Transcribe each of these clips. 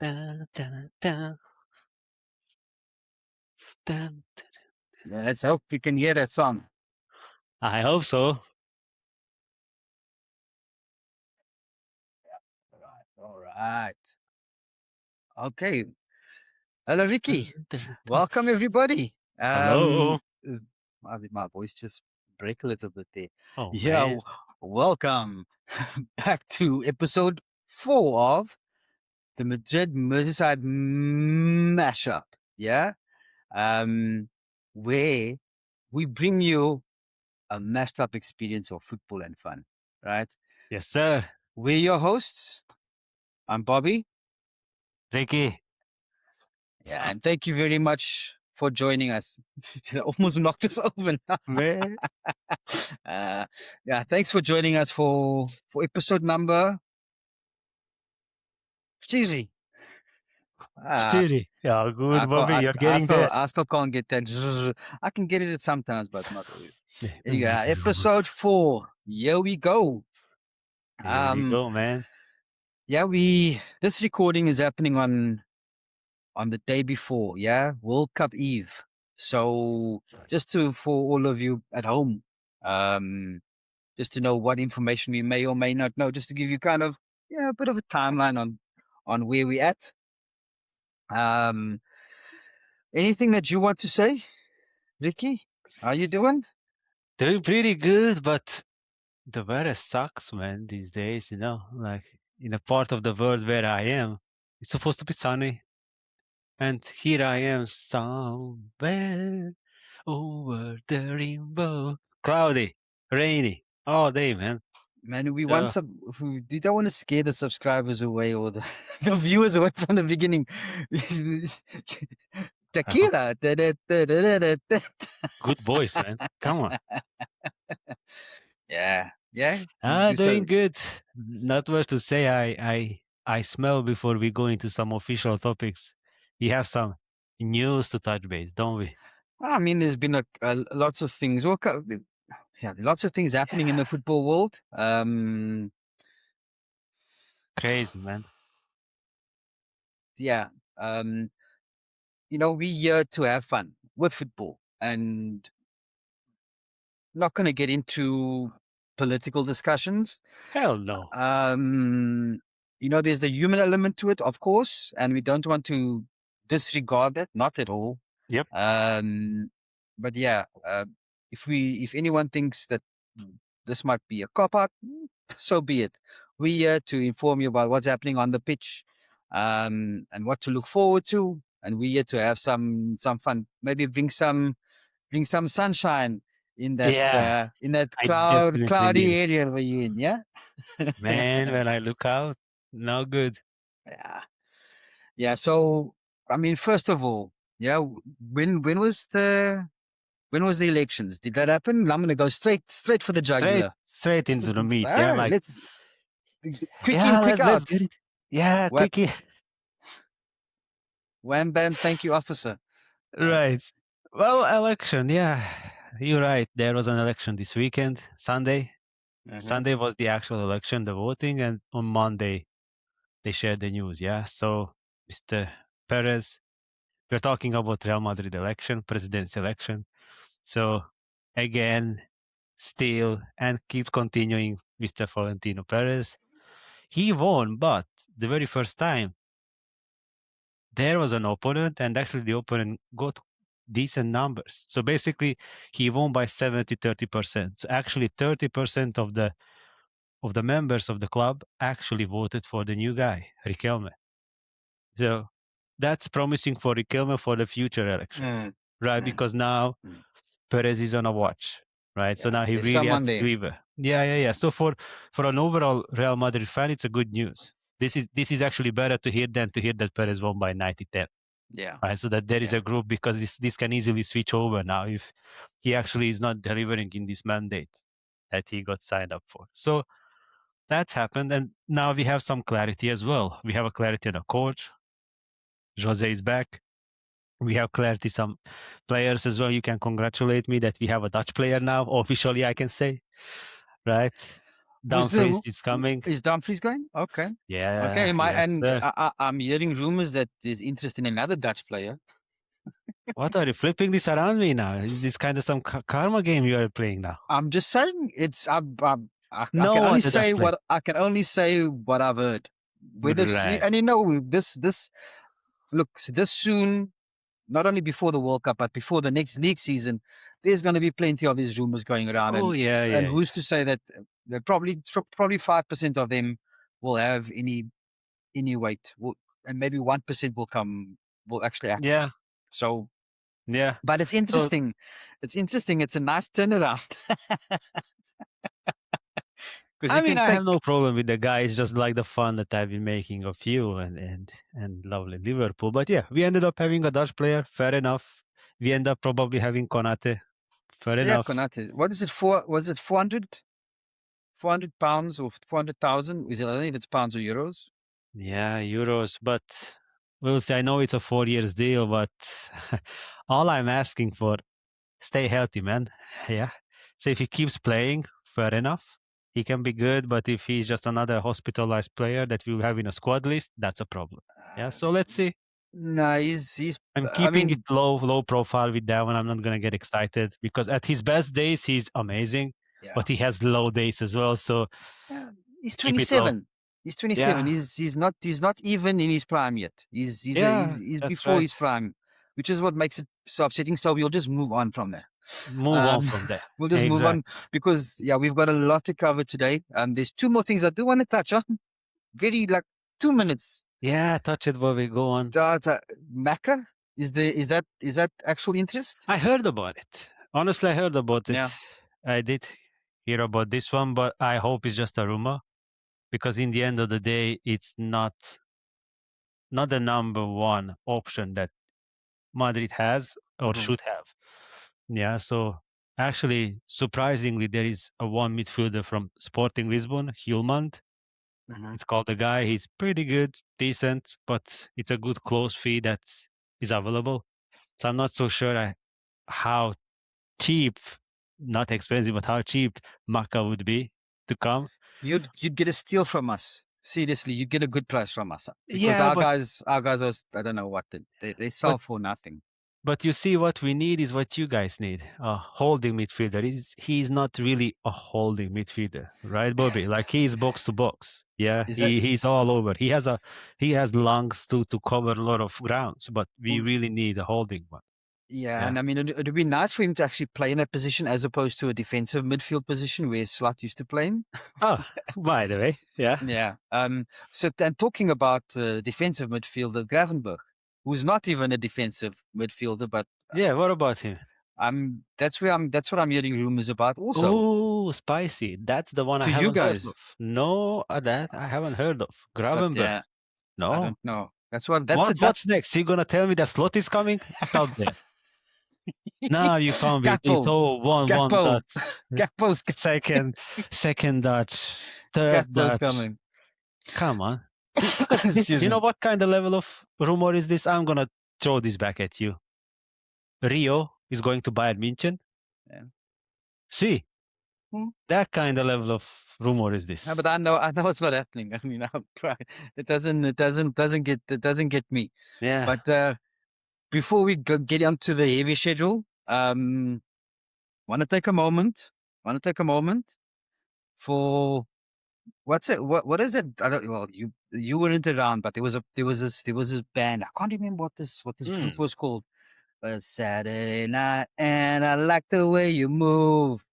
Dun, dun, dun, dun. Yeah, let's hope we can hear that song. I hope so. All right. Okay. Hello, Ricky. Dun, dun, dun. Welcome, everybody. Hello. My voice just break a little bit there. Oh, Yeah, man. welcome back to episode 4 of the Madrid Merseyside Mashup. Yeah, where we bring you a mashed up experience of football and fun. Right? Yes, sir. We're your hosts. I'm Bobby. Ricky. Yeah, and thank you very much for joining us. I almost knocked us over now. Man. Yeah, thanks for joining us for episode number 3. Ah, Steady. Yeah, good, Bobby. You're I getting still there. I still can't get that. I can get it sometimes, but not always. Anyway, Here episode 4. Here we go. we go, man. Yeah, this recording is happening on the day before, yeah, World Cup Eve. So just for all of you at home, just to know what information we may or may not know, just to give you kind of a bit of a timeline on where we're at. Anything that you want to say, Ricky? How you doing? Doing pretty good, but the weather sucks, man, these days, like in a part of the world where I am, it's supposed to be sunny. And here I am somewhere over the rainbow. Cloudy, rainy, all day, man. Man, we want So, some. We don't want to scare the subscribers away or the, the viewers away from the beginning. Tequila. good voice, man. Come on. Yeah. You Ah, do doing so. good. Not much to say. I smell before we go into some official topics. We have some news to touch base, don't we? I mean, there's been lots of things. Lots of things happening in the football world. Crazy, man. Yeah. We're here to have fun with football and not going to get into political discussions. Hell no. There's the human element to it, of course, and we don't want to disregard that, not at all. Yep. But yeah, if anyone thinks that this might be a cop out, so be it. We're here to inform you about what's happening on the pitch, and what to look forward to, and we're here to have some fun. Maybe bring some sunshine in that Yeah, I definitely cloudy need it. area where you're in. Yeah. Man, when I look out, no good. Yeah. So, I mean, first of all, yeah, when was the elections? Did that happen? I'm gonna go straight for the jugular. Straight into the meat. Yeah, like Let's quick in, yeah, quick let's out. get it. Yeah, What? quickie. Wham bam. Thank you, officer. Right. Well, election. Yeah, you're right. There was an election this weekend, Sunday. Sunday was the actual election, the voting, and on Monday they shared the news. Yeah. So, Mr. Perez, we're talking about Real Madrid election, president's election. So, again, still and keep continuing, Mr. Florentino Perez. He won, but the very first time there was an opponent, and actually the opponent got decent numbers. So basically, he won by 30%. So actually, 30% of the members of the club actually voted for the new guy, Riquelme. So that's promising for Riquelme for the future elections, right? Because now Perez is on a watch, right? So now he There's really has someone to there. deliver. Yeah. So for an overall Real Madrid fan, it's a good news. This is actually better to hear than to hear that Perez won by 90-10. Yeah. Right, so that there is a group, because this can easily switch over now if he actually is not delivering in this mandate that he got signed up for. So that's happened, and now we have some clarity as well. We have a clarity on the coach. Jose is back. We have clarity some players as well. You can congratulate me that we have a Dutch player now, officially, I can say, right? Dumfries is coming. Is Dumfries going? Okay. Yeah, Okay. yes, sir. I'm hearing rumors that there's interest in another Dutch player. What are you flipping this around me now? Is this kind of some karma game you are playing now? I'm just saying it's I No can only one to say Dutch play. what I've heard. Whether Right. and this look this soon, not only before the World Cup but before the next league season, there's going to be plenty of these rumors going around, Oh yeah, and yeah, who's to say that probably 5% of them will have any weight, and maybe 1% will actually act. yeah, So, yeah. but it's So interesting. It's interesting. It's a nice turnaround. Because I you mean, can I take have no problem with the guys. Just like the fun that I've been making of you and lovely Liverpool. But yeah, we ended up having a Dutch player. Fair enough. We end up probably having Konate. Fair enough. Konate. What is it for? Was it 400 pounds or 400,000? Is it? I don't know if it's pounds or euros. Yeah, euros. But we'll see. I know it's a 4 years deal, but all I'm asking for, stay healthy, man. Yeah. So if he keeps playing, fair enough. He can be good, but if he's just another hospitalized player that we have in a squad list, that's a problem. Yeah. So let's see. No, he's. I'm I keeping it mean, low profile with that one. I'm not gonna get excited because at his best days he's amazing, yeah. but he has low days as well. So Yeah, he's keep it low. 27. He's 27. Yeah, He's not even in his prime yet. yeah, He's that's before right. his prime, which is what makes it so upsetting. So we'll just move on from there. Move on from there. We'll just move on Exactly. because we've got a lot to cover today. There's two more things I do want to touch on. Very like 2 minutes. Yeah, touch it, Bobby. Go on. Macca is that actual interest? I heard about it. Honestly, I heard about it. Yeah. I did hear about this one, but I hope it's just a rumor because in the end of the day, it's not the number one option that Madrid has or Mhm. should have. Yeah, so actually, surprisingly, there is a one midfielder from Sporting Lisbon, Haaland. Mhm. It's called the guy. He's pretty good, decent, but it's a good close fee that is available. So I'm not so sure how cheap, not expensive, but how cheap Maka would be to come. You'd get a steal from us. Seriously, you'd get a good price from us because Yeah, our guys are, I don't know what they but sell for nothing. but you see, what we need is what you guys need. A holding midfielder. He's not really a holding midfielder, right, Bobby? Like he's box to box. Yeah, Is that he's all over. He has lungs to cover a lot of grounds, but we well, really need a holding one. yeah, Yeah. and I mean it'd be nice for him to actually play in that position as opposed to a defensive midfield position where Slut used to play him. Oh, by the way, yeah. Yeah. So then talking about defensive midfielder Gravenberch, who's not even a defensive midfielder, but Yeah, what about him? that's what I'm hearing rumors about also. Oh, spicy. That's the one I To you haven't heard guys. of. No, that I haven't heard of. But Gravenberch. I No. don't know. That's the What's Dutch. next? You gonna tell me that slot is coming? Stop there. No, you can't be. It's Gakpo, all one Gakpo, Dutch, Gakpo's second Dutch, third Gakpo's Dutch. coming. Come on. Because Excuse you know me. what kind of level of rumor is this? I'm gonna throw this back at you. Rio is going to Bayern München. Yeah. See, Hmm. that kind of level of rumor is this. Yeah, but I know it's not happening. I mean, I'm trying. It doesn't get me. Yeah. But before we get onto the heavy schedule, want to take a moment. For what's it? What is it? I don't. Well, you weren't around, but there was this band. I can't remember what this group was called. Saturday night, and I like the way you move.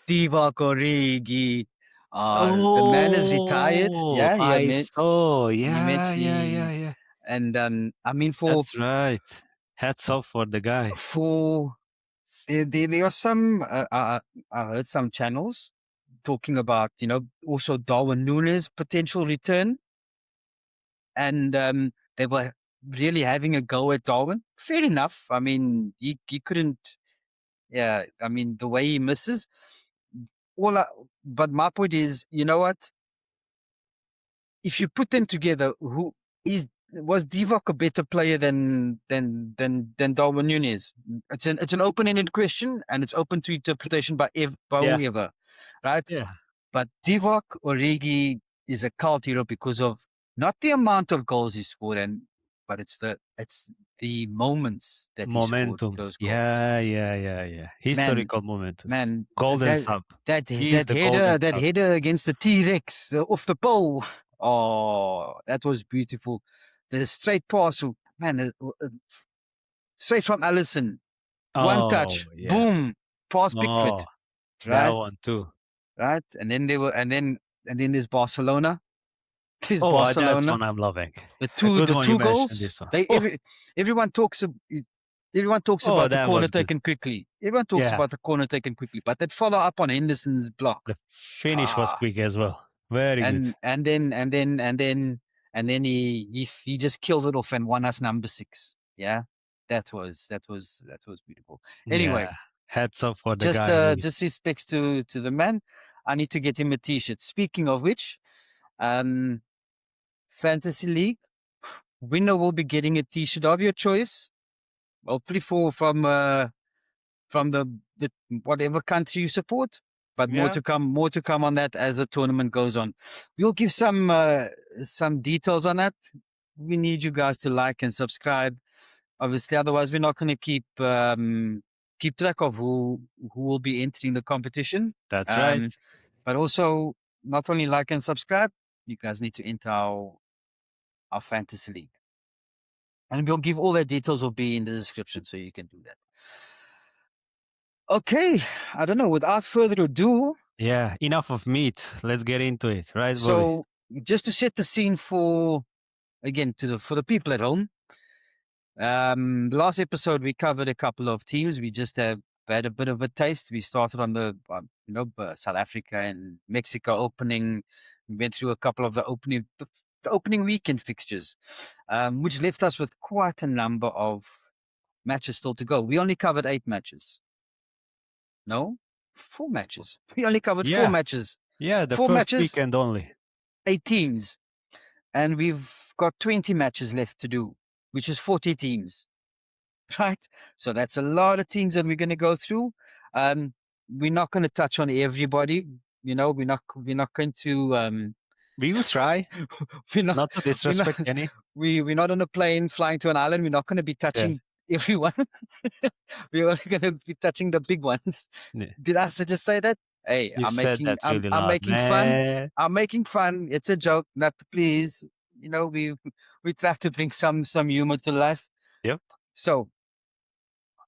Divock Origi. The man is retired. Oh, Yeah, I saw. he meant Yeah, yeah, yeah, yeah. and I mean That's right. Hats off for the guy. for there are some I heard some channels talking about also Darwin Nunes potential return, and they were really having a go at Darwin. Fair enough. I mean, he couldn't. Yeah, I mean the way he misses. But my point is, you know what? If you put them together, was Divock a better player than Darwin Nunes? It's an open ended question and it's open to interpretation by Yeah, whoever, right? yeah. But Divock Origi is a cult hero because of not the amount of goals he scored, but it's the moments that he scored Momentums. those goals. Yeah. Historical momentums. Man, Golden sub. that He's the golden sub. header against the T-Rex off the pole. Oh, that was beautiful. The straight pass, man, straight from Allison. One touch, Yeah. boom, pass Pickford. Oh, that Right, one too. right, and then there's Barcelona. There's Oh, that's Barcelona. one I'm loving. The A good the one two you mentioned goals. this one. Everyone talks Oh, about the that corner was good. taken quickly. Everyone talks Yeah. about the corner taken quickly, but that follow up on Henderson's block. The finish was quick as well. Very good. And then he just killed it off and won us number 6. Yeah. That was beautiful. Anyway, Yeah. Hats up for the guy. Really. just respects to the man. I need to get him a t-shirt. Speaking of which, Fantasy League winner will be getting a t-shirt of your choice. Hopefully from the whatever country you support. But more to come on that as the tournament goes on. We'll give some details on that. We need you guys to like and subscribe. Obviously, otherwise we're not going to keep track of who will be entering the competition. That's right. But also, not only like and subscribe, you guys need to enter our fantasy league, and we'll give all the details. Will be in the description, so you can do that. Okay, I don't know. Without further ado, yeah, enough of meat. Let's get into it, right? So, just to set the scene for the people at home. The last episode we covered a couple of teams. We just had a bit of a taste. We started on the South Africa and Mexico opening. We went through a couple of the opening weekend fixtures, which left us with quite a number of matches still to go. We only covered 8 matches. No, 4 matches. We only covered 4 matches. Yeah, the 4 first matches, weekend only. 8 teams. And we've got 20 matches left to do, which is 40 teams. Right? So that's a lot of teams that we're going to go through. We're not going to touch on everybody. We're not going to... we will try. Not to disrespect any. We're not on a plane flying to an island. We're not going to be touching everyone. We're only going to be touching the big ones. Yeah. Did I just say that? Hey, I'm making fun. I'm making fun. It's a joke. Not please. We try to bring some humor to life. Yep. So,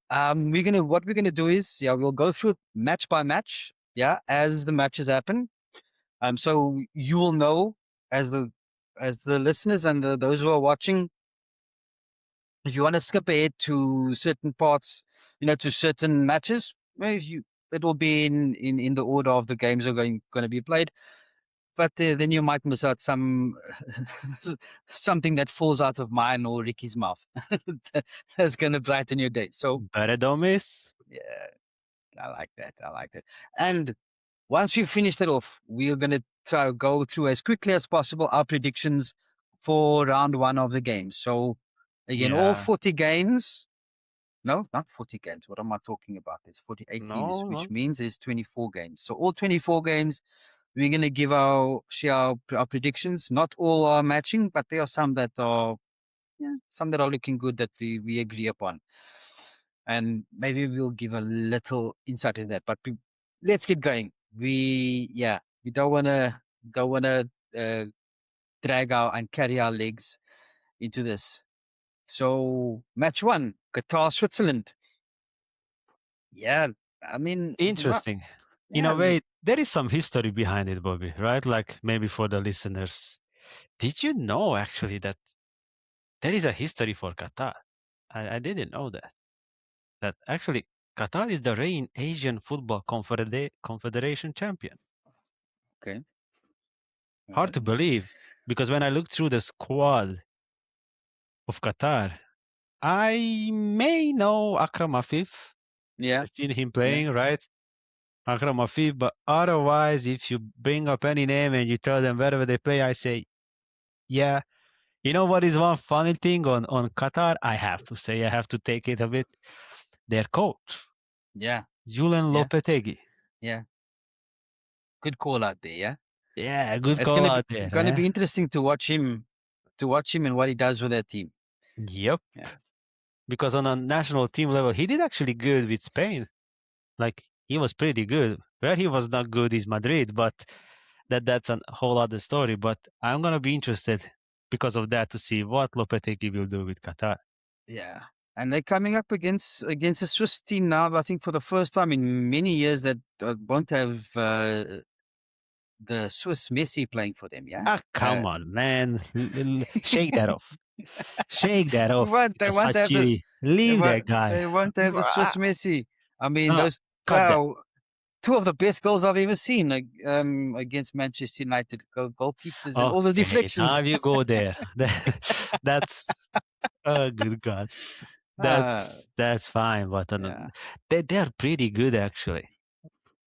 what we're gonna do is we'll go through match by match. Yeah, as the matches happen. So you will know as the listeners and those who are watching. If you want to skip ahead to certain parts, to certain matches, it will be in the order of the games are going to be played. But then you might miss out something that falls out of mine or Ricky's mouth. That's going to brighten your day. So better don't miss. Yeah, I like that. And once we finish that off, we are going to try to go through as quickly as possible our predictions for round 1 of the game. So again, all 40 games. No, not 40 games. What am I talking about? It's 48 teams, which means there's 24 games. So all 24 games, we're going to give our predictions. Not all are matching, but there are some that are looking good that we agree upon. And maybe we'll give a little insight in that. But let's get going. We don't want to drag out and carry our legs into this. So match 1, Qatar, Switzerland. Yeah, I mean, interesting. In a way, there is some history behind it, Bobby, right? Like maybe for the listeners. Did you know actually that there is a history for Qatar? I didn't know that. That actually Qatar is the reigning Asian Football Confederation champion. Okay. Hard to believe, because when I looked through the squad of Qatar, I may know Akram Afif. Yeah. I've seen him playing, right? Akram Afif, but otherwise, if you bring up any name and you tell them wherever they play, I say, yeah. You know what is one funny thing on Qatar? I have to take it a bit. Their coach. Yeah. Julen Lopetegui. Yeah. Good call out there. Yeah. Yeah, good It's call gonna be out there. gonna Eh? be interesting to watch him and what he does with that team. Yep. Yeah. Because on a national team level, he did actually good with Spain. Like he was pretty good. Where he was not good is Madrid, but that's a whole other story. But I'm gonna be interested because of that to see what Lopetegui will do with Qatar. Yeah. And they're coming up against a Swiss team now. I think for the first time in many years that won't have the Swiss Messi playing for them. Yeah. Ah, come on, man, shake that off, shake that They off, won't. They won't have the. Sachiri. Leave that guy. They won't have the Ah, Swiss Messi. I mean, no, those cut that. two of the best goals I've ever seen against Manchester United goalkeepers and all the Okay, deflections. now you go there. That's oh good God. uh, That's fine, but yeah, they are pretty good actually.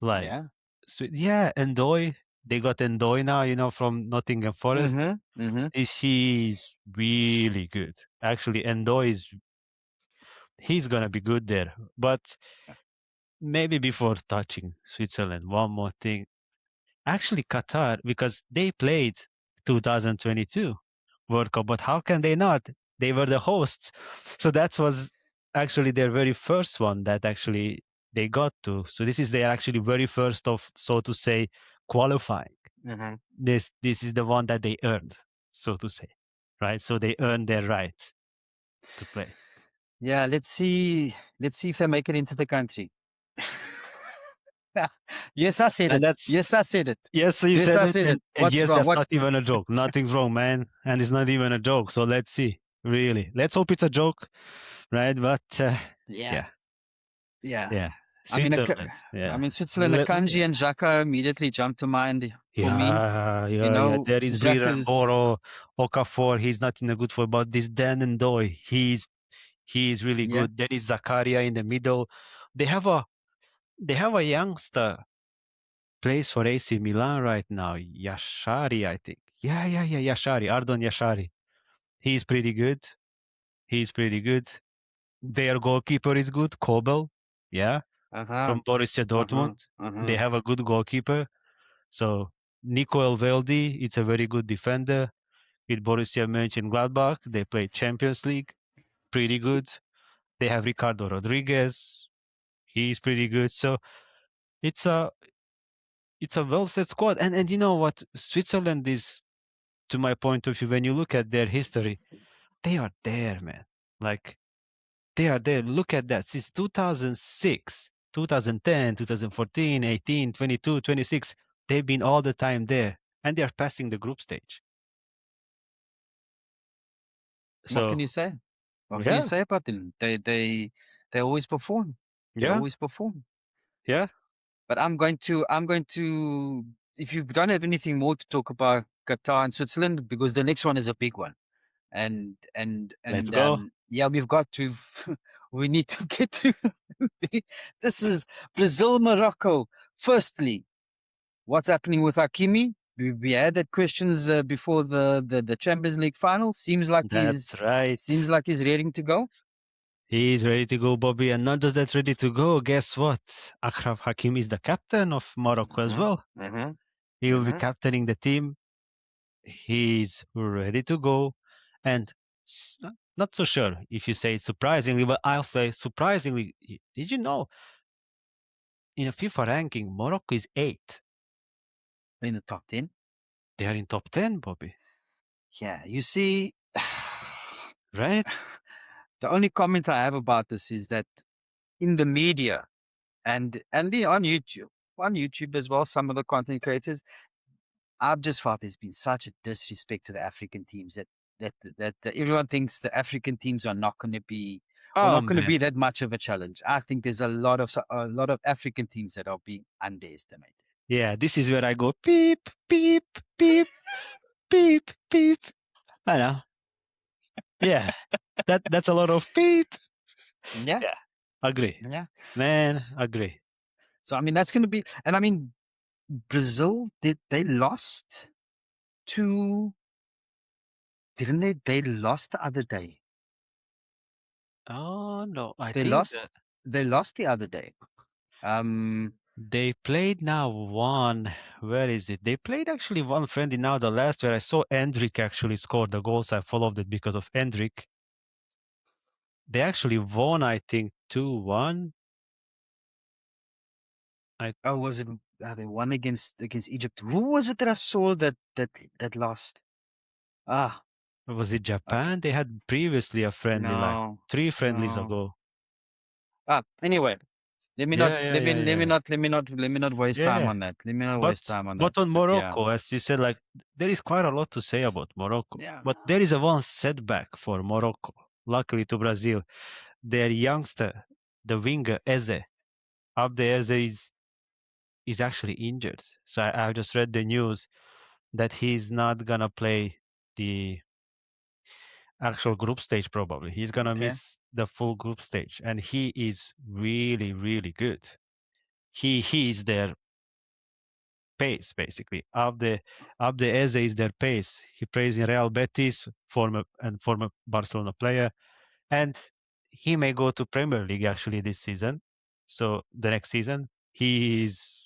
Like, yeah. so, yeah, Ndoye, they got Ndoye now, from Nottingham Forest. Mm-hmm. Mm-hmm. He's really good. Actually, Ndoye he's gonna be good there. But maybe before touching Switzerland, one more thing. Actually, Qatar, because they played 2022 World Cup, but how can they not? They were the hosts. So that was actually their very first one that actually they got to. So this is their actually very first of, so to say, qualifying. Mm-hmm. This is the one that they earned, so to say, right? So they earned their right to play. Yeah. Let's see. Let's see if they make it into the country. Yes, I said And it. that's Yes, I said it. yes, so you Yes, said I it, said and, it. and What's yes, wrong? that's What? not even a joke. Nothing's wrong, man, and it's not even a joke. So let's see. Really, let's hope it's a joke, right? But Yeah. yeah, Yeah. yeah, I mean, Switzerland, I yeah, mean, Switzerland, Akanji and Xhaka immediately jumped to mind for me. yeah, You yeah, yeah. know, There is Breeder and Xhaka's, Boro, Okafor. He's not in a good form, but this Dan and Doy, he's really yeah, good. There is Zakaria in the middle. They have a they have a youngster plays for AC Milan right now, Yashari, I think. Yeah, Yashari, Ardon Yashari. He's pretty good. He's pretty good. Their goalkeeper is good, Kobel. Yeah, uh-huh, from Borussia uh-huh, Dortmund. uh-huh. They have a good goalkeeper. So Nico Elveldi, it's a very good defender. With Borussia Mönchengladbach, they play Champions League, pretty good. They have Ricardo Rodriguez. He's pretty good. So it's a it's a well set squad. And you know what? Switzerland is, to my point of view, when you look at their history, they are there, man. Like they are there. Look at that. Since 2006, 2010, 2014, 18, 22, 26, they've been all the time there. And they are passing the group stage. What can So, you say? What can you yeah, say about them? They always perform. They yeah, always perform. yeah. But I'm going to, if you don't have anything more to talk about Qatar and Switzerland, because the next one is a big one. Let's And go. yeah, we've got to we need to get through this is Brazil Morocco. Firstly, what's happening with Hakimi? We had that questions before the Champions League final. That's right. Seems like he's ready to go. He's ready to go, Bobby. And not just that, ready to go. Guess what? Achraf Hakim is the captain of Morocco as Mm-hmm, well. mm-hmm, He will be mm-hmm. captaining the team. He's ready to go. And not so sure if you say it surprisingly, but I'll say surprisingly. Did you know in a FIFA ranking, Morocco is 8th? In the top 10. They are in top 10, Bobby. Yeah, you see, Right? the only comment I have about this is that in the media and on YouTube as well, some of the content creators, I've just felt there's been such a disrespect to the African teams that everyone thinks the African teams are not going to be or Oh, not going to man. be that much of a challenge. I think there's a lot of African teams that are being underestimated. Yeah, this is where I go beep, beep, beep, beep, beep. I know. Yeah, that's a lot of beep. Yeah, Yeah, agree. yeah. Man, agree. So I mean that's going to be, and I mean Brazil did they lost to didn't they? They lost the other day. Oh no, I They think lost. that They lost the other day. Um, they played now one. where is it? They played actually one friendly now, the last where I saw Endrick actually scored the goals. I followed it because of Endrick. They actually won, I think, 2-1. Oh, was it? They won against Egypt. Who was it that I saw that lost? Ah, Was it okay. Japan? They had previously a friendly, like No, 3 friendlies no. ago. Anyway, let me not Yeah, yeah, let me yeah, let me yeah. not let me not let me not waste time Yeah. on that. Let me not But waste time on that. but on But yeah, Morocco, as you said, like there is quite a lot to say about Morocco. yeah. But there is a one setback for Morocco. Luckily to Brazil, their youngster, the winger Eze, Abde Eze is actually injured. So I just read the news that he's not gonna play the actual group stage probably. He's gonna Okay. miss the full group stage, and he is really really good. He is their pace basically. Abde Eze is their pace. He plays in Real Betis, former Barcelona player, and he may go to Premier League actually this season. So the next season, he is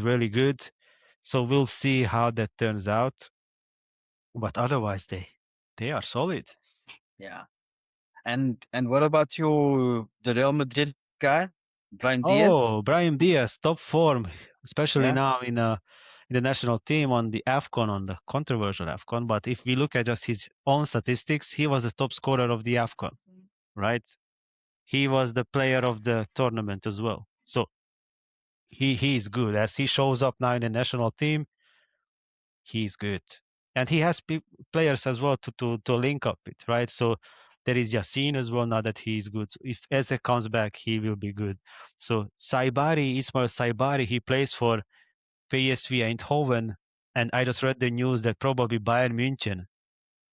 really good. So we'll see how that turns out. But otherwise, they are solid. Yeah. And what about the Real Madrid guy, Brian Diaz? Oh, Brahim Diaz, top form, especially Yeah. now in the national team on the AFCON, on the controversial AFCON. But if we look at just his own statistics, he was the top scorer of the AFCON, right? He was the player of the tournament as well. So he is good. As he shows up now in the national team, he's good. And he has players as well to link up with, right? So there is Yassine as well now that he's good. So if Eze comes back, he will be good. So Ismail Saibari, he plays for PSV Eindhoven. And I just read the news that probably Bayern München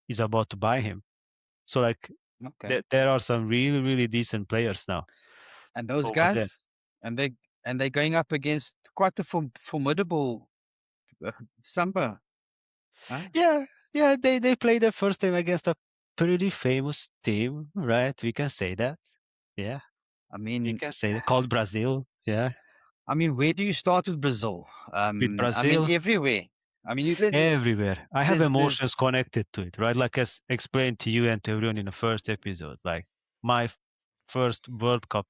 is about to buy him. So like Okay. there are some really, really decent players now And those over there. guys, and they're going up against quite a formidable uh, Samba. Huh? Yeah, yeah, they played the first time against a pretty famous team, right? We can say that. Yeah. I You mean, can say that. Called Brazil. Yeah. where do you start with Brazil? With Brazil, Everywhere. I mean, everywhere. I have emotions there's connected to it, right? Like as explained to you and to everyone in the first episode. Like my first World Cup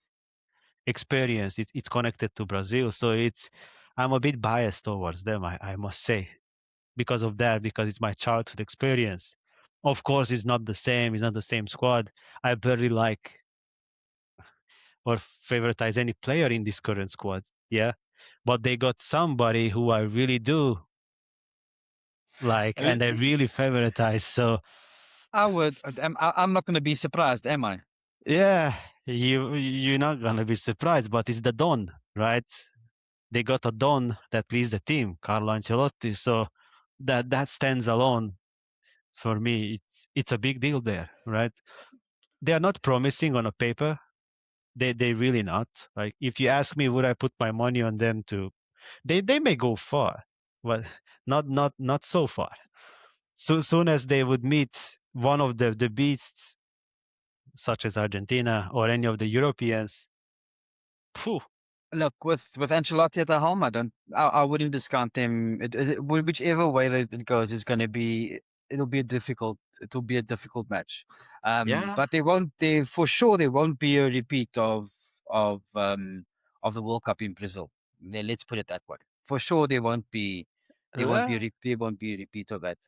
experience, it's connected to Brazil. So I'm a bit biased towards them, I must say, because of that, because it's my childhood experience. Of course, it's not the same squad. I barely like or favoritize any player in this current squad. Yeah. But they got somebody who I really do like uh, and I really favoritize. So I would. I'm not going to be surprised, am I? yeah, you're not gonna be surprised, but it's the Don, right? They got a Don that leads the team, Carlo Ancelotti. So that stands alone for me. It's a big deal there, right? They are not promising on a paper. They really not. Like if you ask me, would I put my money on them to they may go far, but not so far. So soon as they would meet one of the beasts, such as Argentina or any of the Europeans, phew, Look, with Ancelotti at the helm, I wouldn't discount them. Whichever way that it goes is going to be. It will be a difficult match. yeah, But they won't. They for sure there won't be a repeat of of the World Cup in Brazil. Let's put it that way. For sure, there won't be. well, There won't be a repeat of that.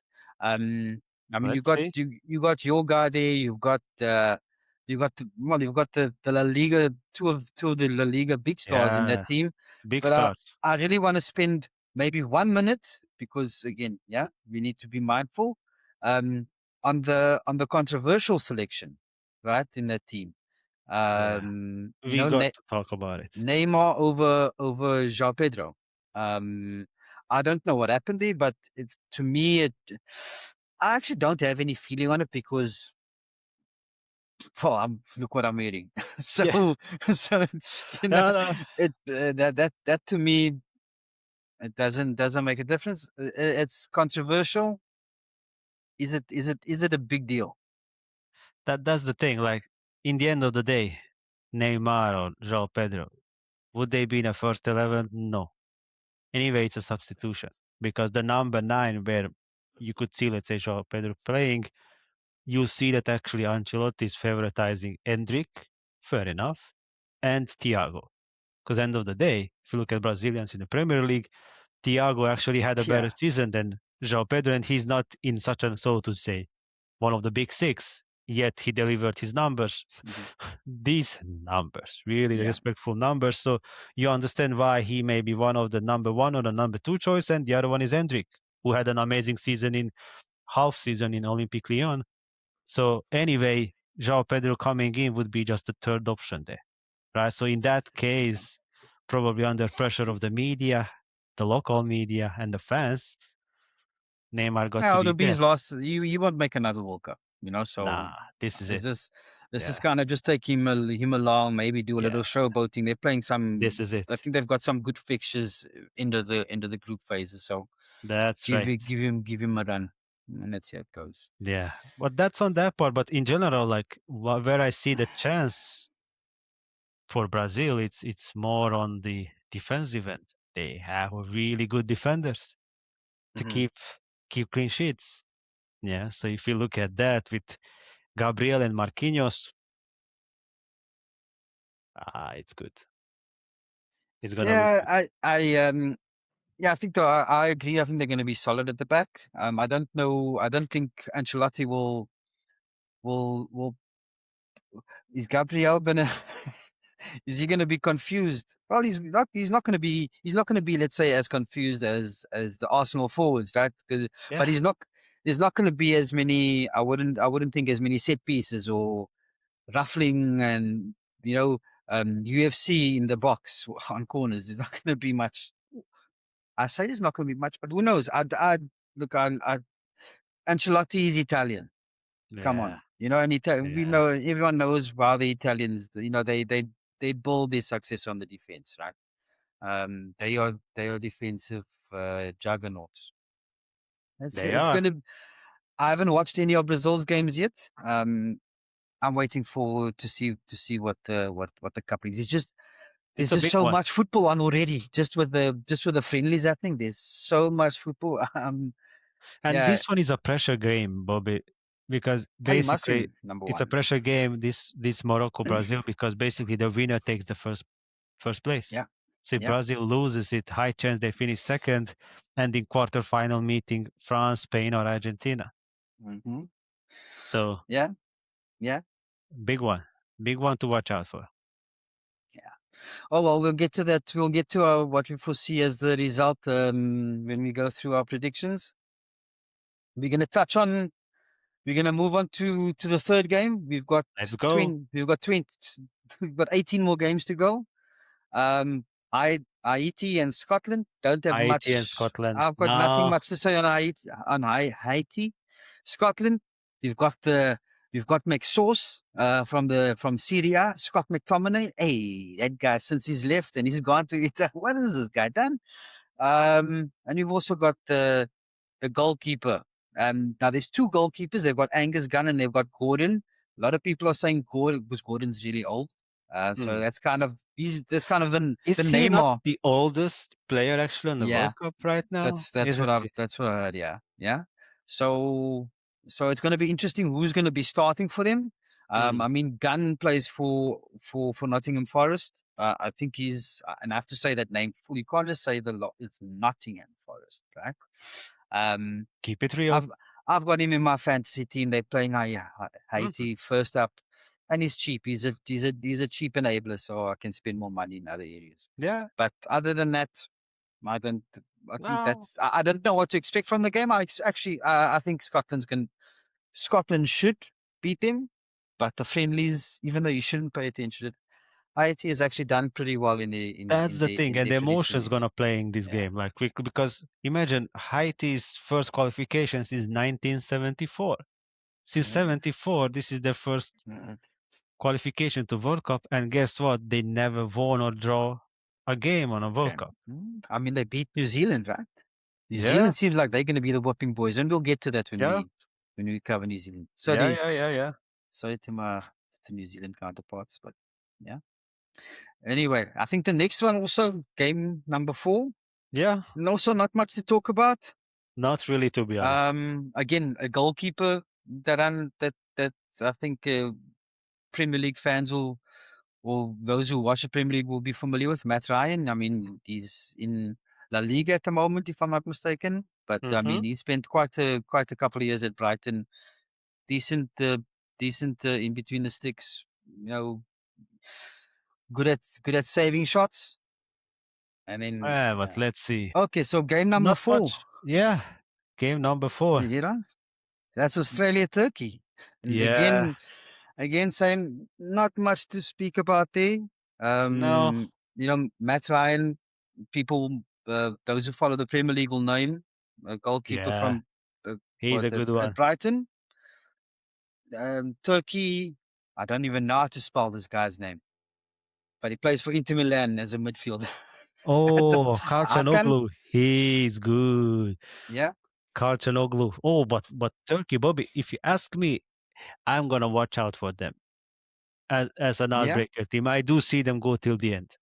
Um, you let's got see. you got your guy there. You've got the La Liga, two of the La Liga big stars in that Yeah, team. big But stars. I really want to spend maybe 1 minute because again, yeah, we need to be mindful um, on the controversial selection, right, in that team. Yeah, You we know, got to talk about it. Neymar over João Pedro. Um, I don't know what happened there, but to me, I actually don't have any feeling on it because well, look what I'm eating. So, Yeah, so it's, no, no, that to me it doesn't make a difference. It's controversial. Is it a big deal? that's the thing. Like in the end of the day, Neymar or João Pedro, would they be in a first 11? No. anyway, it's a substitution because the number 9, where you could see, let's say, Joao Pedro playing, you see that actually Ancelotti is favoritizing Endrick, fair enough, and Thiago. Because end of the day, if you look at Brazilians in the Premier League, Thiago actually had a better Yeah. season than João Pedro, and he's not in such a, so to say, one of the big six. Yet he delivered his numbers, Mhm. decent numbers, really Yeah. respectful numbers. So you understand why he may be one of the number 1 or the number 2 choice, and the other one is Hendrik, who had an amazing season in half season in Olympique Lyon. So anyway, João Pedro coming in would be just the third option there, right? So in that case, probably under pressure of the media, the local media, and the fans, Neymar got to Now be the there. bees lost. You won't make another World Cup, Nah, So this is is it. this is Yeah, kind of just take him along, maybe do a yeah, little showboating. They're playing some. this is it. I think they've got some good fixtures into the group phases. So That's right. give him a run, and that's how it goes. Yeah, but that's on that part. But in general, like where I see the chance for Brazil, it's more on the defensive end. They have really good defenders to Hmm. keep clean sheets. Yeah, so if you look at that with Gabriel and Marquinhos, it's good. It's gonna look Yeah, good. I think I agree. I think they're going to be solid at the back. I don't know. I don't think Ancelotti will. Is Gabriel gonna? Is he gonna be confused? Well, he's not. He's not gonna be. He's not gonna be. Let's say as confused as the Arsenal forwards, right? Yeah, But he's not. There's not going to be as many. I wouldn't. I wouldn't think as many set pieces or ruffling and UFC in the box on corners. There's not going to be much. I say there's not going to be much, but who knows? I look. I Ancelotti is Italian. Come yeah, on, and we yeah. know everyone knows why the Italians. They build their success on the defense, right? They are defensive juggernauts. They It's are. going to. I haven't watched any of Brazil's games yet. I'm waiting to see what the cup is. It's There's a just big so one. much football on already. Just with the friendlies happening, there's so much football. And Yeah, this one is a pressure game, Bobby, because he must basically be number it's a one. pressure game. This Morocco Brazil, because basically the winner takes the first place. Yeah, So if yeah. Brazil loses it, high chance they finish second, and in quarterfinal meeting France, Spain, or Argentina. Hmm. So Yeah, yeah. big one, big one to watch out for. Oh well, we'll get to that. We'll get to what we foresee as the result when we go through our predictions. We're going to touch on. We're going to move on to the third game. We've got Let's go. We've got we've got 18 more games to go. Haiti and Scotland don't have Haiti and much. Scotland. I've got nothing No, much to say on Haiti. Haiti, Scotland. We've got we've got McSauce from Syria, Scott McTominay. Hey, that guy since he's left and he's gone to Italy. What has this guy done? And we've also got the goalkeeper. Now there's two goalkeepers. They've got Angus Gunn and they've got Gordon. A lot of people are saying Gordon because Gordon's really old. So hmm. that's kind of the Is he not Neymar. the oldest player actually on the Yeah, World Cup right now? Isn't he? that's what I heard. Yeah, yeah. So it's going to be interesting who's going to be starting for them. Hmm. I mean, Gunn plays for Nottingham Forest. I think and I have to say that name fully. You can't just say it's Nottingham Forest, right? Um, Keep it real. I've I've got him in my fantasy team. They're playing Mhm. Haiti first up, and he's cheap. He's a cheap enabler, so I can spend more money in other areas. Yeah. But other than that, I don't. I think No, I don't know what to expect from the game. Actually, I think Scotland should beat them, but the friendlies, even though you shouldn't pay attention, Haiti has actually done pretty well in the that's the thing, in and their the pretty emotions friendlies. gonna play in this Yeah. game, like quickly, because imagine Haiti's first qualifications is 1974. Since Mm, 74, this is their first mm, qualification to World Cup, and guess what? They never won or draw a game on a World okay. Cup. I mean, they beat New Zealand, right? New Yeah, Zealand seems like they're going to be the whooping boys, and we'll get to that yeah, when we cover New Zealand. yeah, yeah, yeah, yeah. Sorry to my New Zealand counterparts, but yeah. Anyway, I think the next one also game number 4. Yeah, And also not much to talk about. not really, to be honest. Again, a goalkeeper that I think Premier League fans will those who watch the Premier League will be familiar with, Matt Ryan. I mean, he's in La Liga at the moment, if I'm not mistaken. But I Hmm. mean, he spent quite a couple of years at Brighton. Decent, decent in between the sticks. You know, good at saving shots. And then But let's see. okay, so game number Not 4. much. Yeah, game number 4. You know, that's Australia Turkey, and Yeah, again, same. Not much to speak about there. no, Matt Ryan. People, those who follow the Premier League will know him. A goalkeeper yeah, from he's a good at one. Brighton. Turkey. I don't even know how to spell this guy's name, but he plays for Inter Milan as a midfielder. Oh, Hakan. Calhanoglu, he's good. Yeah, Calhanoglu. Oh, but Turkey, Bobby, if you ask me, I'm gonna watch out for them as an yeah. outbreaker team. I do see them go till the end.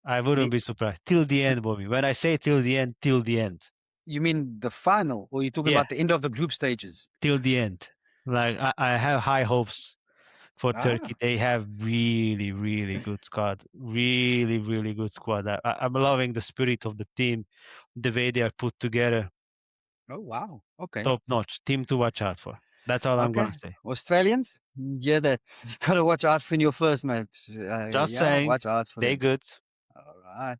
I wouldn't Y- be surprised. Till the end, Bobby. When I say till the end, till the end. You mean the final, or you talking Yeah, about the end of the group stages? till the end. Like I have high hopes for Ah, Turkey. They have really, really good squad. Really, really good squad. I'm loving the spirit of the team, the way they are put together. oh wow. Okay. Top notch team to watch out for. That's all I'm Okay. gonna say. Australians? Yeah, that you gotta watch out for in your first match. Just Yeah, saying, watch out for they them. good. All right.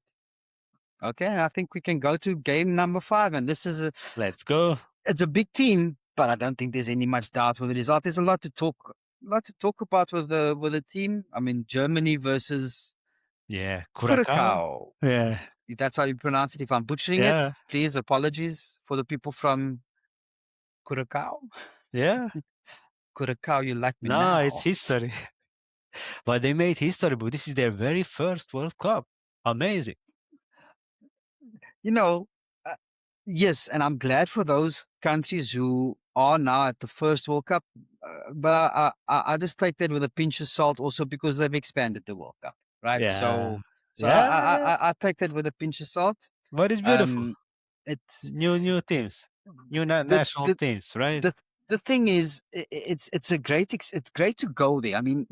Okay, I think we can go to game number 5, and this is Let's go. it's a big team, but I don't think there's any much doubt with the result. There's a lot to talk about with the team. I mean, Germany versus Yeah, Curacao. Curacao. Yeah, If that's how you pronounce it. If I'm butchering it, yeah, please apologies for the people from Curacao. yeah. Curacao, you like me No, it's now. history. But they made history, but this is their very first World Cup. Amazing. You know, uh, yes, and I'm glad for those countries who are now at the first World Cup. But I just take that with a pinch of salt, also because they've expanded the World Cup, right? Yeah, So yeah, yeah. I take that with a pinch of salt. But it's beautiful. Um, it's New teams, new the national the teams, right? the the thing is, it's a it's great to go there. I mean,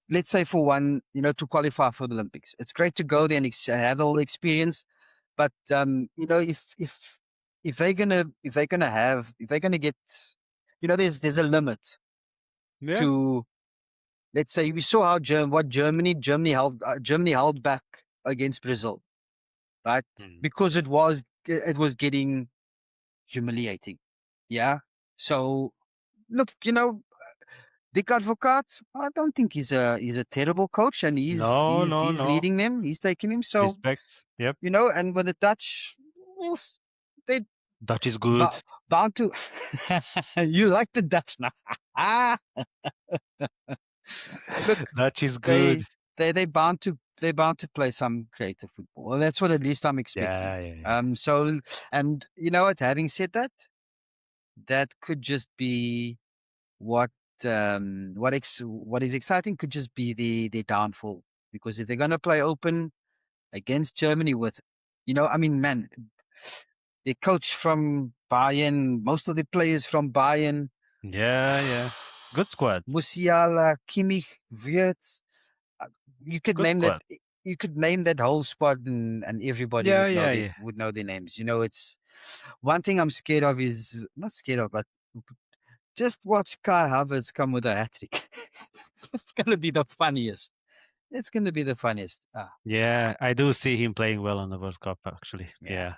let's say for one, to qualify for the Olympics, it's great to go there and have the whole experience. But if they're gonna get, there's a limit Yeah. to. Let's say we saw how what Germany held back against Brazil, right? Mm. Because it was getting humiliating. Yeah. So look, Dick Advocat, I don't think he's a terrible coach, and he's No, he's no, he's no. leading them. He's taking him. So Respect. Yep. and with the Dutch, well, they Dutch is good. bou- bound to. You like the Dutch now? Ah, look, Dutch is good. they bound to play some creative football. Well, that's what at least I'm expecting. Yeah, yeah, yeah. So, and you know what? Having said that, that could just be what what is exciting could just be the downfall, because if they're gonna play open against Germany with, I mean, man, the coach from Bayern, most of the players from Bayern, Yeah, yeah. Good squad. Musiala, Kimmich, Wirtz, uh, you could Good name that. squad. You could name that whole squad, and everybody Yeah, would know yeah, their yeah. would know their names. It's one thing I'm scared of is not scared of, but just watch Kai Havertz come with a hat trick. It's gonna be the funniest. It's gonna be the funniest. Yeah, I do see him playing well on the World Cup, actually. Yeah. Yeah.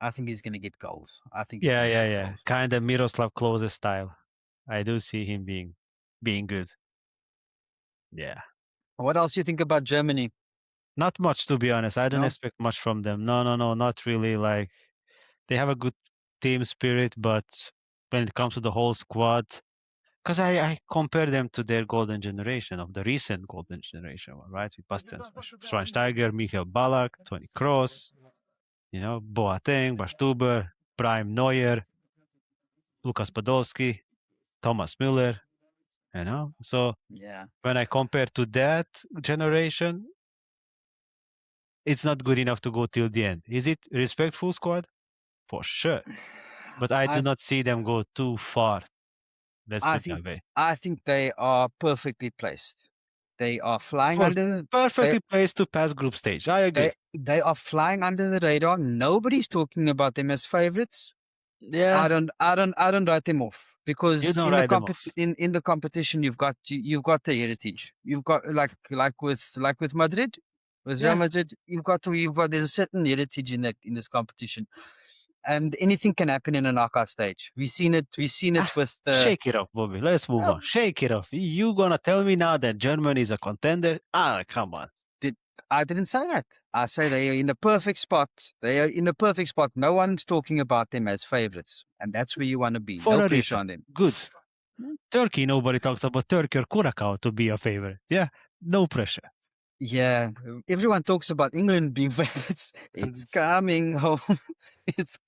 I think he's gonna get goals. I think he's Yeah, gonna yeah, get yeah. goals. Kind of Miroslav Klose style. I do see him being good. Yeah. What else you think about Germany? Not much, to be honest. I don't No? expect much from them. No, no, no, not really. Like they have a good team spirit, but when it comes to the whole squad, because I compare them to their golden generation, of the recent golden generation one, right? With Bastian Schweinsteiger, Michael Ballack, Tony Kroos, Boateng, Barstuber, Prime Neuer, Lukas Podolski, Thomas Müller. So Yeah. when I compare to that generation, it's not good enough to go till the end. Is it respectful squad? For sure. But I do I not see them go too far. Let's I put it think that way. I think they are perfectly placed. They are flying For under they perfectly placed to pass group stage. I agree. they are flying under the radar. Nobody's talking about them as favorites. Yeah, I don't write them off you because don't write them off. in the competition you've got the heritage. You've got like with Madrid, with Real Yeah. Madrid, you've got there's a certain heritage in this competition, and anything can happen in a knockout stage. We've seen it with the. Shake it off, Bobby. Let's move on. Shake it off. You gonna tell me now that Germany is a contender? Ah, come on. I didn't say that. I say they are in the perfect spot. They are in the perfect spot. No one's talking about them as favorites, and that's where you want to be. For No a pressure reason. on them. Good. Turkey, nobody talks about Turkey or Curacao to be a favorite. Yeah, no pressure. Yeah, everyone talks about England being favorites. It's coming home. It's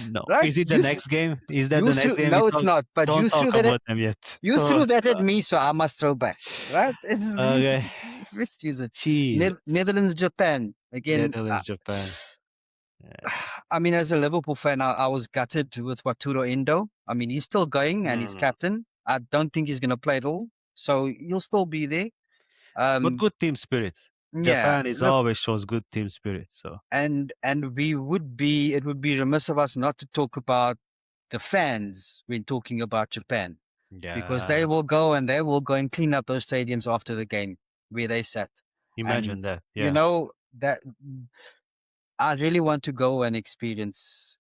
No. right. Is it the next game? Is that You the next threw game we no, it's talk? not. But Don't talk about them yet. you threw Don't that at talk. me, so I must throw back. Right? Okay. Let's use it. Jeez. Netherlands, Japan again. Netherlands, Japan. I mean, as a Liverpool fan, I was gutted with Waturo Endo. I mean, he's still going and he's captain. I don't think he's going to play at all. So he'll still be there. But good team spirit. Yeah, Japan is look, always shows good team spirit. So and it would be remiss of us not to talk about the fans when talking about Japan because yeah, they will go and clean up those stadiums after the game where they sat. imagine And that. you Yeah, know that I really want to go and experience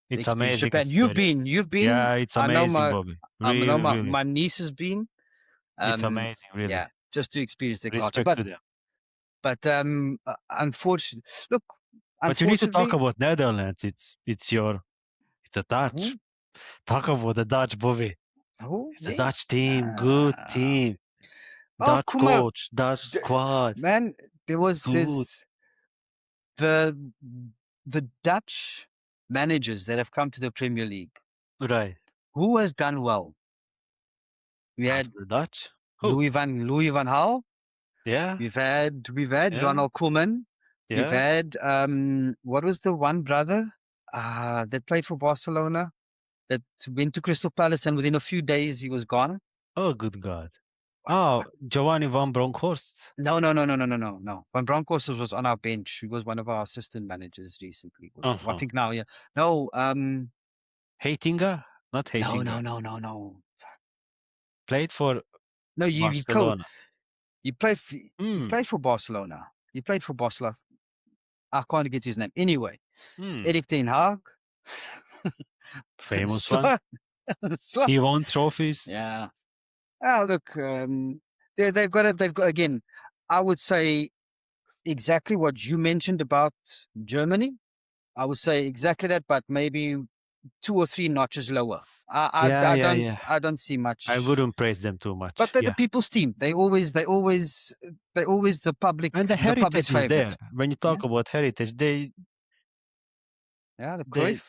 it's amazing Japan. experience. You've been. Yeah, it's I know amazing, Bobby. I Really, know really, my niece has been. it's amazing. Really, Yeah, just to experience the culture. respect to them. But unfortunately, look, But you need to talk unfortunately, about Netherlands. It's a Dutch. who Talk about the Dutch, Bobby. It's a there? Dutch team, good team. Oh, Dutch Kuma, coach, Dutch squad, man, there was good. the the Dutch managers that have come to the Premier League. Right. Who has done well? We had After Dutch? Who? Louis van Gaal. Yeah, We've had yeah, Ronald Koeman. We've yeah. had what was the one brother that played for Barcelona that went to Crystal Palace and within a few days he was gone. Oh, good God. Oh, Giovanni van Bronckhorst. No. Van Bronckhorst was on our bench. He was one of our assistant managers recently. I think now, yeah. No, Heitinga? Not Heitinga. no. Played for No, Barcelona. you played for Barcelona. You played for Barcelona. I can't get his name. Anyway, Erik ten Hag. Famous one. He won trophies. Yeah. Oh, look, they've got again. I would say exactly what you mentioned about Germany. I would say exactly that, but maybe 2 or 3 notches lower. Yeah. I don't see much. I wouldn't praise them too much. But they're the people's team. They always the public And the public's heritage is there. favorite. When you talk about heritage, The Cruyff.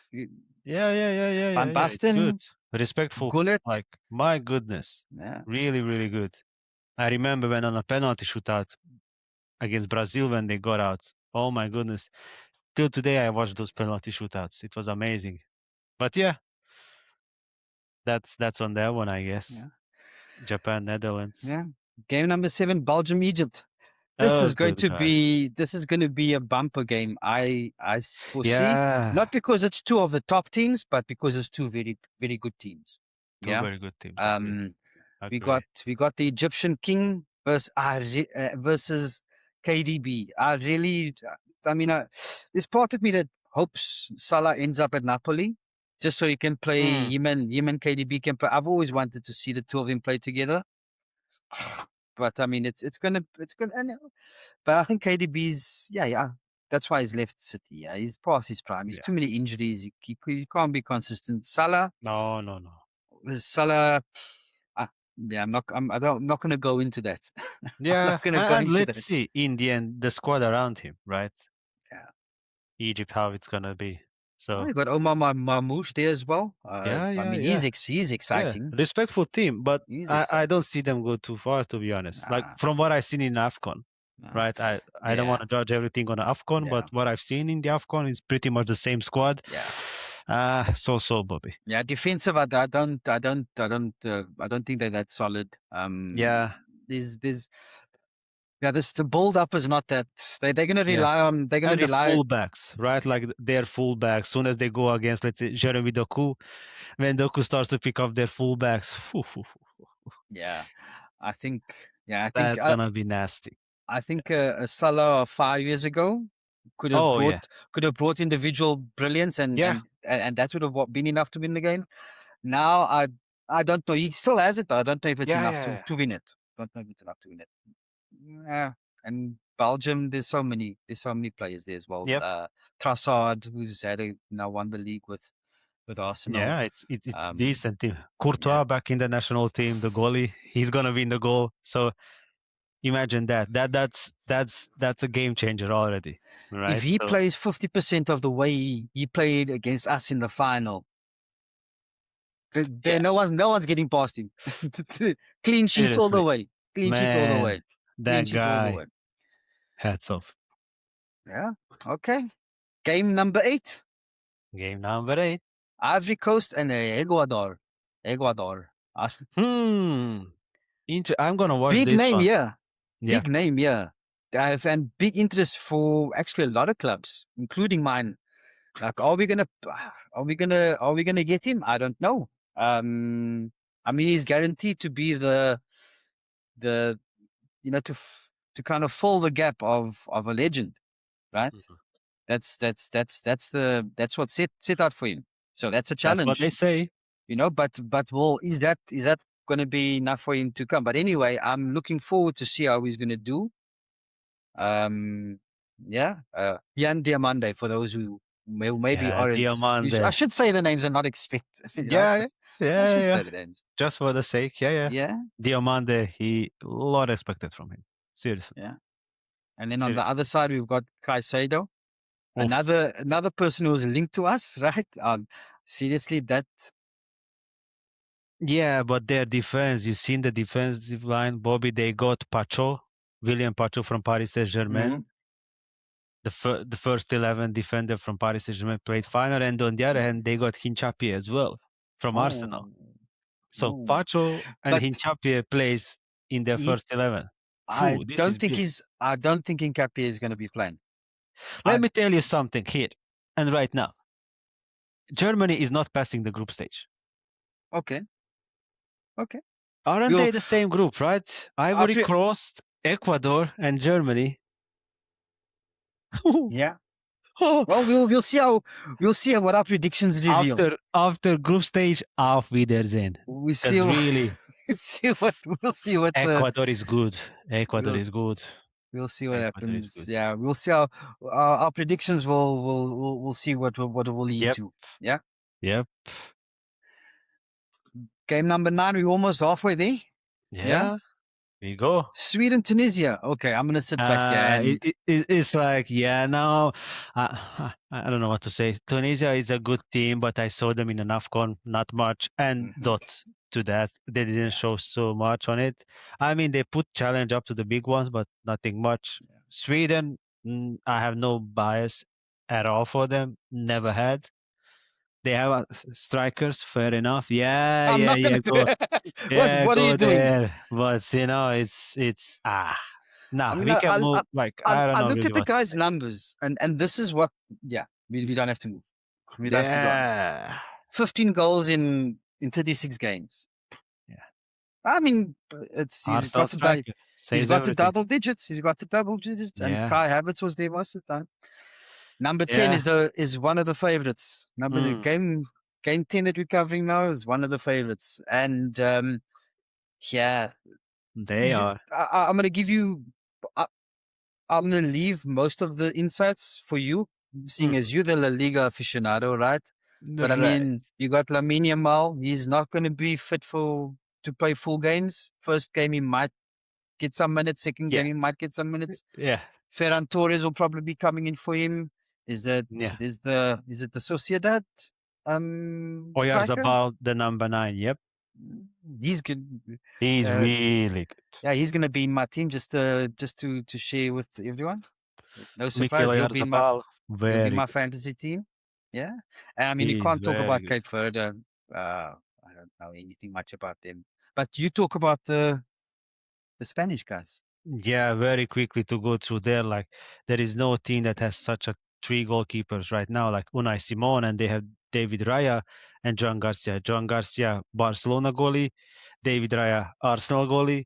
Van it's Basten. good. Respectful. Gullit. Like, my goodness. Yeah. Really, really good. I remember when on a penalty shootout against Brazil when they got out. Oh my goodness. Till today I watched those penalty shootouts. It was amazing. But yeah, that's on that one, I guess. Yeah. Japan, Netherlands. Yeah. Game number 7, Belgium, Egypt. This is going to be a bumper game. I foresee. Yeah. Not because it's 2 of the top teams, but because it's 2 very, very good teams. Two very good teams. Agree. We got the Egyptian king versus KDB. There's part of me that hopes Salah ends up at Napoli, just so he can play. Him and KDB can play. I've always wanted to see the 2 of them play together. But I mean, it's gonna. But I think KDB's yeah. That's why he's left City. Yeah, he's past his prime. He's too many injuries. He can't be consistent. Salah. No. Salah. I'm not going to go into that. Yeah, and let's see in the end the squad around him, right? Yeah, Egypt, how it's gonna be. So you got Omar Marmoush there as well. He's exciting. Yeah. Respectful team, but I don't see them go too far, to be honest. Like from what I've seen in AFCON, right? I don't want to judge everything on the AFCON, Yeah. but what I've seen in the AFCON is pretty much the same squad. Yeah. So Bobby. Yeah, defensive. I don't think they're that solid. Yeah, There's this the build up is not that. They're gonna yeah. rely on. They're gonna And the rely. fullbacks, right? Like their fullbacks. Soon as they go against, let's say, Jeremy Doku, when Doku starts to pick up their fullbacks, Yeah, I think. Yeah, I think. that's gonna be nasty. I think a Salah of 5 years ago could have Oh brought yeah, individual brilliance yeah, and that would have been enough to win the game. Now I don't know. He still has it. But I don't know if it's yeah, enough yeah, yeah. to win it. Don't know if it's enough to win it. Yeah. And Belgium, there's so many players there as well. Yep. Trossard, who's now won the league with Arsenal. Yeah, it's Um, decent team. Courtois yeah. back in the national team, the goalie, he's gonna win the goal. So imagine that. That's a game changer already, If right? he So plays 50% of the way he played against us in the final, yeah, no one's getting past him. Clean sheets all the seriously, way. Clean sheets all the man, way. Clean that sheets all the way. guy, hats off. Yeah. Okay. Game number 8. Game number 8. Ivory Coast and Ecuador. Ecuador. I'm gonna watch Big this name, one. yeah. Yeah. Big name, yeah. I've and big interest for actually a lot of clubs, including mine. Like, are we gonna get him? I don't know. I mean, he's guaranteed to be the to kind of fill the gap of a legend, right? Mhm. That's what's set out for him. So that's a That's what they challenge, say. But well, is that going to be enough for him to come? But anyway, I'm looking forward to see how he's going to do. Yeah, Jan Diamande, for those who maybe Yeah, aren't. I Diamante. should say the names and not expect, right? Yeah, yeah, But I yeah, should yeah. say the names. Just for the sake, yeah. Yeah, Diamante, he a lot expected from him. Seriously, yeah. And then on the seriously. other side, we've got Caicedo, Oof. another person who's linked to us, right? Seriously, that Yeah, but their defense, you've seen the defensive line, Bobby. They got William Pacho from Paris Saint-Germain. The first 11 defender from Paris Saint-Germain played final, and on the other hand, they got Hincapié as well from Arsenal. oh, So oh. Pacho and But Hincapié plays in their he, first 11. I This don't is think big. Hincapié is going to be playing. Let me tell you something here and right now. Germany is not passing the group stage. Okay. Aren't they the same group, right? Ivory Coast, Ecuador, and Germany. Yeah. Well, we'll see what our predictions reveal. After group stage, auf Wiedersehen. We see really. we'll see what Ecuador is good. Ecuador is good. We'll see what Ecuador happens. Yeah, we'll see how our predictions will see what it will lead to. Yeah. Yep. Game number 9. We're almost halfway there. Yeah. There you go. Sweden, Tunisia. Okay, I'm gonna sit back. Yeah, it's like no, I don't know what to say. Tunisia is a good team, but I saw them in an AFCON, not much, and dot to that, they didn't show so much on it. I mean, they put challenge up to the big ones, but nothing much. Yeah. Sweden, I have no bias at all for them. Never had. They have strikers, fair enough. Yeah, I'm not gonna go. Yeah, what are you doing? There. But it's nah, we can move. I don't know. I looked really at the guy's numbers, and this is what. Yeah, we don't have to move. We don't have to go on. 15 goals in 36 games. Yeah, I mean, he's got the double digits. He's got the double digits, and Kai Havertz was there most of the time. Number 10 is one of the favorites. Game 10 that we're covering now is one of the favorites. And yeah. They are. I'm going to give you, I'm going to leave most of the insights for you, seeing as you're the La Liga aficionado, right? But I mean, you got Lamine Yamal. He's not going to be fit to play full games. First game, he might get some minutes. Second game, he might get some minutes. Yeah. Ferran Torres will probably be coming in for him. Is it the Sociedad? Oyarzabal, the number 9. Yep. He's good. He's really good. Yeah, he's gonna be in my team just to share with everyone. No Mikel surprise, Oyarzabal, he'll be in very my good. fantasy team. Yeah, and I mean you He's can't talk very about good. Cape Verde. I don't know anything much about them, but you talk about the Spanish guys. Yeah, very quickly to go through there. Like there is no team that has such a three goalkeepers right now, like Unai Simon, and they have David Raya and Joan Garcia. Joan Garcia, Barcelona goalie, David Raya, Arsenal goalie,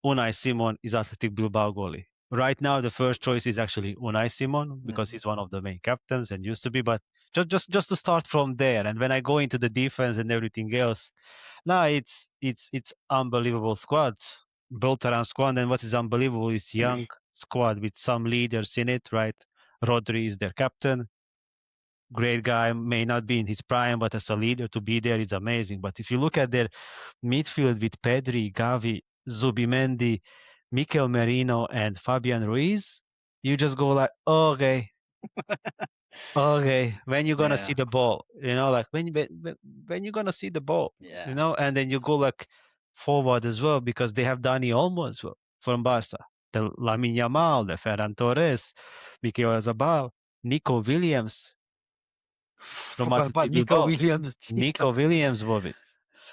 Unai Simon is Athletic Bilbao goalie. Right now, the first choice is actually Unai Simon because he's one of the main captains and used to be. But just to start from there, and when I go into the defense and everything else, now it's unbelievable squad, built around squad. And what is unbelievable is young squad with some leaders in it. Right, Rodri is their captain. Great guy, may not be in his prime, but as a leader to be there is amazing. But if you look at their midfield with Pedri, Gavi, Zubimendi, Mikel Merino, and Fabian Ruiz, you just go like, okay, okay, when you gonna see Yeah, the ball? You know, like when you gonna see the ball? You yeah. know, and then you go like forward as well because they have Dani Olmo as well from Barca, the Lamine Yamal, the Ferran Torres, Mikel Oyarzabal, Nico Williams from Forgot about Athletic Nico Bilbao, Williams. Jeez. Nico Williams, Bobby.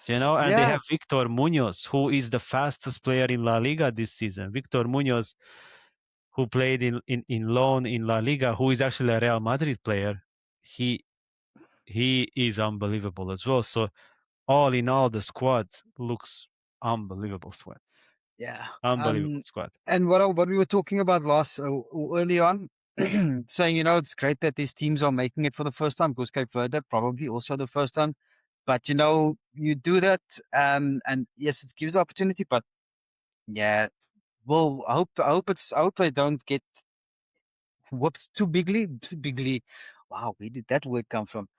You know, and they Yeah. have Victor Munoz, who is the fastest player in La Liga this season. Victor Munoz, who played in loan in La Liga, who is actually a Real Madrid player. He he is unbelievable as well. So all in all, the squad looks unbelievable squad. Yeah. Unbelievable squad. And what we were talking about last early on, saying it's great that these teams are making it for the first time because Cape Verde probably also the first time. But you do that, and yes, it gives the opportunity. But yeah, well, I hope they don't get whooped too bigly, too bigly. Wow, where did that word come from?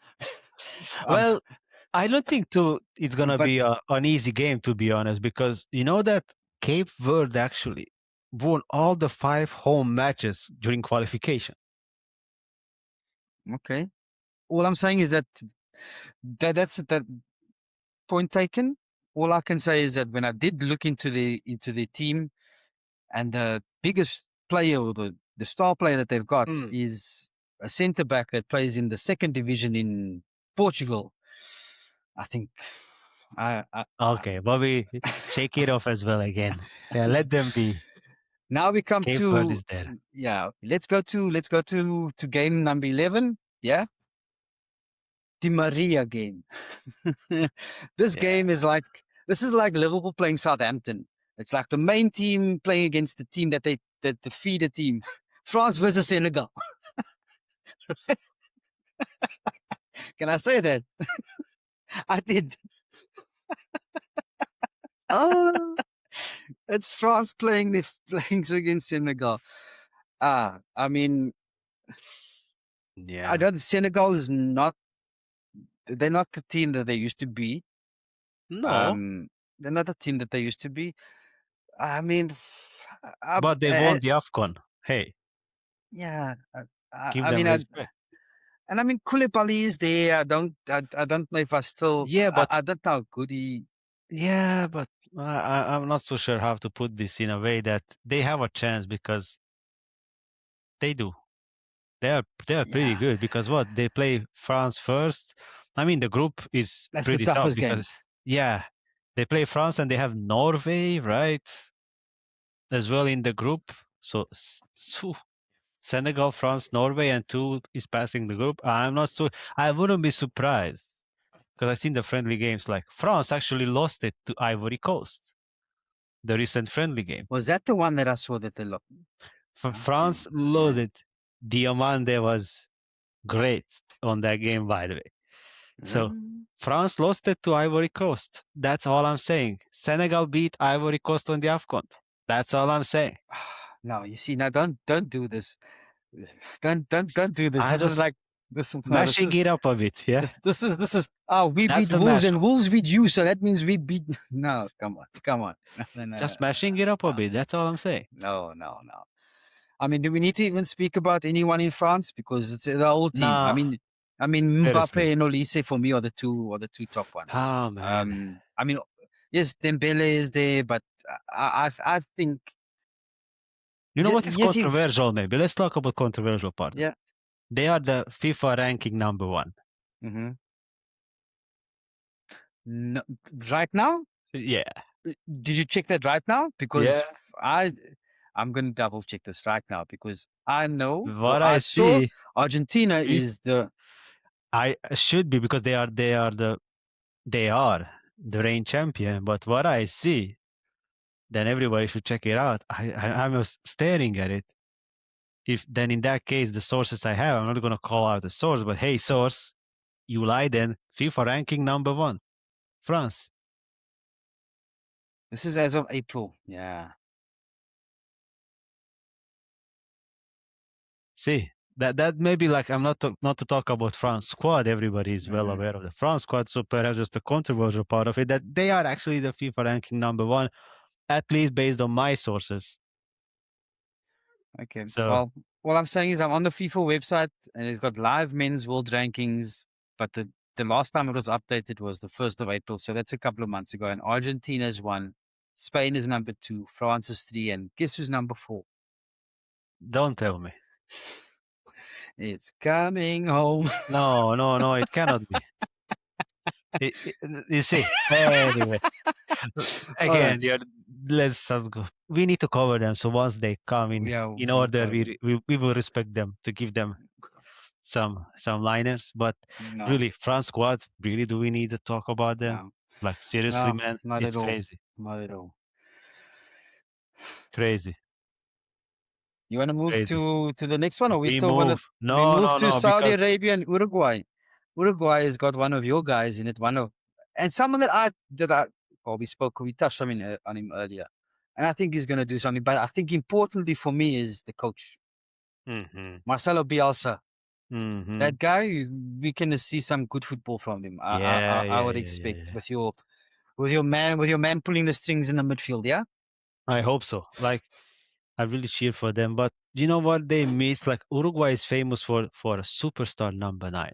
um, Well, I don't think it's gonna but be an easy game to be honest, because you know that Cape Verde actually won all the 5 home matches during qualification. okay, all I'm saying is that's that point taken. All I can say is that when I did look into the team, and the biggest player or the star player that they've got Mm. is a centre back that plays in the second division in Portugal. I think Okay, Bobby, shake it off as well again. Yeah, let them be. now we come Cape Verde to is there. let's go to game number 11. Yeah, Di Maria game. This Yeah. game is like Liverpool playing Southampton. It's like the main team playing against the team that the feeder team. France versus Senegal. Can I say that? I did. Oh, It's France playing against Senegal. I mean, I yeah. don't. Senegal is not. They're not the team that they used to be. No, Um, they're not the team that they used to be. I mean, but they won the AFCON. Hey, yeah. give I them mean, respect. and I mean, Koulibaly is there. I don't know if I still. Yeah, but I don't know how good he. yeah, but I'm not so sure how to put this in a way that they have a chance because they do. They are pretty Yeah, good because what they play France first. I mean, the group is that's the pretty tough toughest game. because yeah, they play France and they have Norway, right, as well in the group. So Senegal, France, Norway, and two is passing the group. I'm not so. I wouldn't be surprised because I've seen the friendly games. Like France actually lost it to Ivory Coast, the recent friendly game. Was that the one that I saw that they lost? Okay, France lost yeah. it. Diomande was great on that game, by the way. So Mm. France lost it to Ivory Coast. That's all I'm saying. Senegal beat Ivory Coast on the AFCON. That's all I'm saying. No, you see, now don't do this. Don't do this. I This is just like this. No, this mashing is it up a bit. Yeah, this is. Oh, we that's beat the Wolves mashup. and Wolves beat you, so that means we beat. No, come on. Just mashing it up a bit. That's all I'm saying. No. I mean, do we need to even speak about anyone in France because it's the whole team? I Nah, mean, Mbappe seriously. and Olise for me are the two top ones. Oh man. I mean, Yes, Dembele is there, but I think You know what is yes, he. controversial? Maybe let's talk about controversial part. Yeah. They are the FIFA ranking number one. Mm-hmm. No, right now? Yeah. Did you check that right now? Because Yeah. I'm going to double check this right now because I know or What I I saw see, Argentina FIFA, is the. I should be because they are the reign champion. But what I see, then everybody should check it out. I'm staring at it. If then in that case, the sources I have, I'm not going to call out the source, but hey, source, you lie then. FIFA ranking number one, France. This is as of April. Yeah. See, that may be like I'm not to talk about France squad. Everybody is well aware of the France squad, so perhaps just the controversial part of it that they are actually the FIFA ranking number one, at least based on my sources. Okay. So Well, what I'm saying is I'm on the FIFA website and it's got live men's world rankings, but the last time it was updated was the 1st of April. So that's a couple of months ago. And Argentina is 1, Spain is number 2, France is 3, and guess who's number 4? don't tell me. It's coming home. No, it cannot be. You see, anyway, All right. again, let's go. We need to cover them. So once they come Yeah. in order, we will respect them to give them some liners. But No. really, France squad, really, do we need to talk about them? No. Like seriously, No. man, Not it's at all. crazy, Not at all. crazy, You want to move crazy. to the next one, or we We still want to? move. We No, move no, to no, Saudi because Arabia and Uruguay. Uruguay has got one of your guys in it. And someone we touched on him earlier, and I think he's going to do something. But I think importantly for me is the coach, Marcelo Bielsa. That guy, we can see some good football from him. I would expect with your man pulling the strings in the midfield. Yeah, I hope so. Like, I really cheer for them. But you know what they miss? Like Uruguay is famous for a superstar number 9.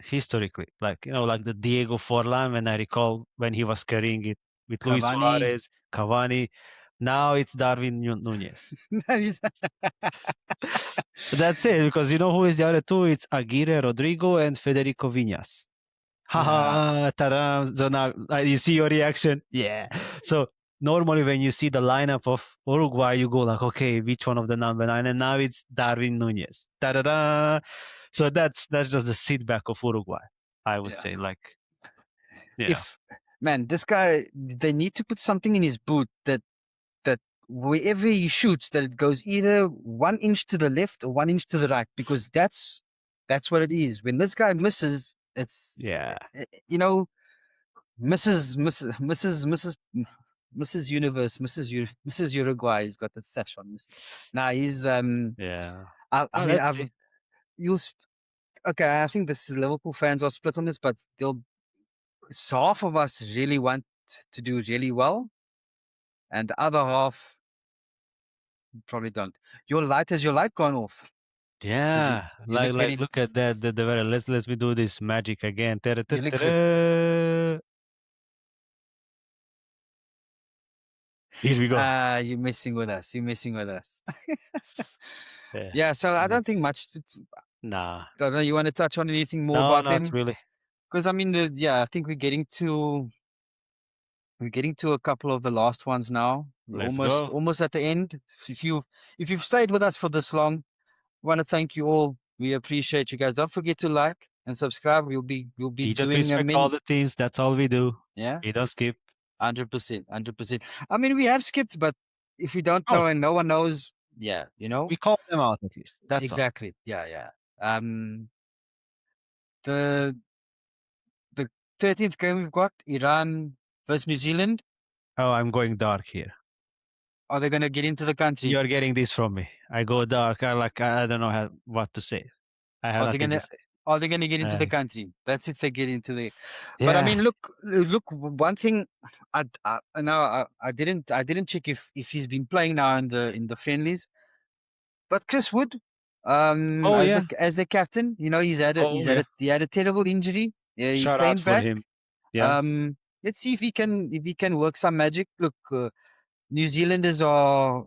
Historically, like like the Diego Forlan, when I recall when he was carrying it with Luis Cavani. Suarez, Cavani. Now it's Darwin Nunez. That's it, because you know who is the other two? It's Aguirre Rodrigo and Federico Viñas. Haha, ta-da. So now you see your reaction. Yeah. So normally when you see the lineup of Uruguay, you go like, okay, which one of the number 9? And now it's Darwin Nunez. Ta-da-da. So that's just the sit back of Uruguay, I would say. Like, if man, this guy, they need to put something in his boot that wherever he shoots, that it goes either 1 inch to the left or 1 inch to the right, because that's what it is. When this guy misses, it's misses Universe, Mrs. Uruguay. He's got the sash on. Now he's yeah. I Oh, mean let's see. okay. I think this Liverpool fans are split on this, but half of us really want to do really well, and the other half probably don't. Has your light gone off? Yeah, You look very. look at that. Let's me do this magic again. You look Here we go. you're messing with us. You're messing with us. Yeah. Yeah. So I don't think much. Nah. I don't know. You want to touch on anything more No, about not them? really. Because I mean, I think we're getting to a couple of the last ones now. We're Let's go. almost at the end. If you've stayed with us for this long, I want to thank you all. We appreciate you guys. Don't forget to like and subscribe. We'll be We just doing respect all the teams. That's all we do. Yeah. We don't skip. 100%. I mean, we have skipped, but if you don't know and no one knows, we call them out at least. That's exactly. all. Yeah. The 13th game we've got Iran versus New Zealand. Oh, I'm going dark here. Are they going to get into the country? You're getting this from me. I go dark. I don't know what to say. I have nothing to say. Are they going to get into the country? That's if they get into the. Yeah. But I mean, look. One thing, I didn't check if he's been playing now in the friendlies. But Chris Wood, as the captain, he had a terrible injury. Yeah, he came back. For him. Yeah. let's see if he can work some magic. Look, New Zealanders are,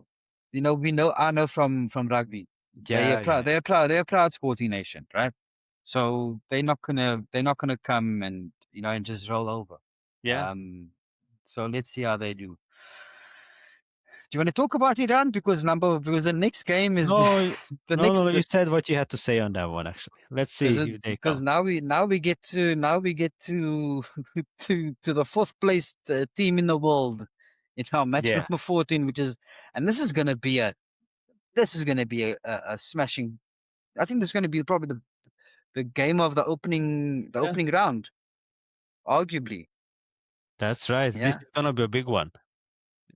we know I know from rugby. Yeah, yeah. They're a proud sporting nation, right? So they're not gonna come and and just roll over. Yeah. So let's see how they do. Do you want to talk about Iran because the next game is No, the no, no, next no. You said what you had to say on that one. Actually, let's see if they because come. now we get to to the fourth place team in the world in our match Yeah, number 14, and this is gonna be a smashing. I think this is gonna be probably the game of the yeah. opening round, arguably. That's right. This Yeah, is gonna be a big one.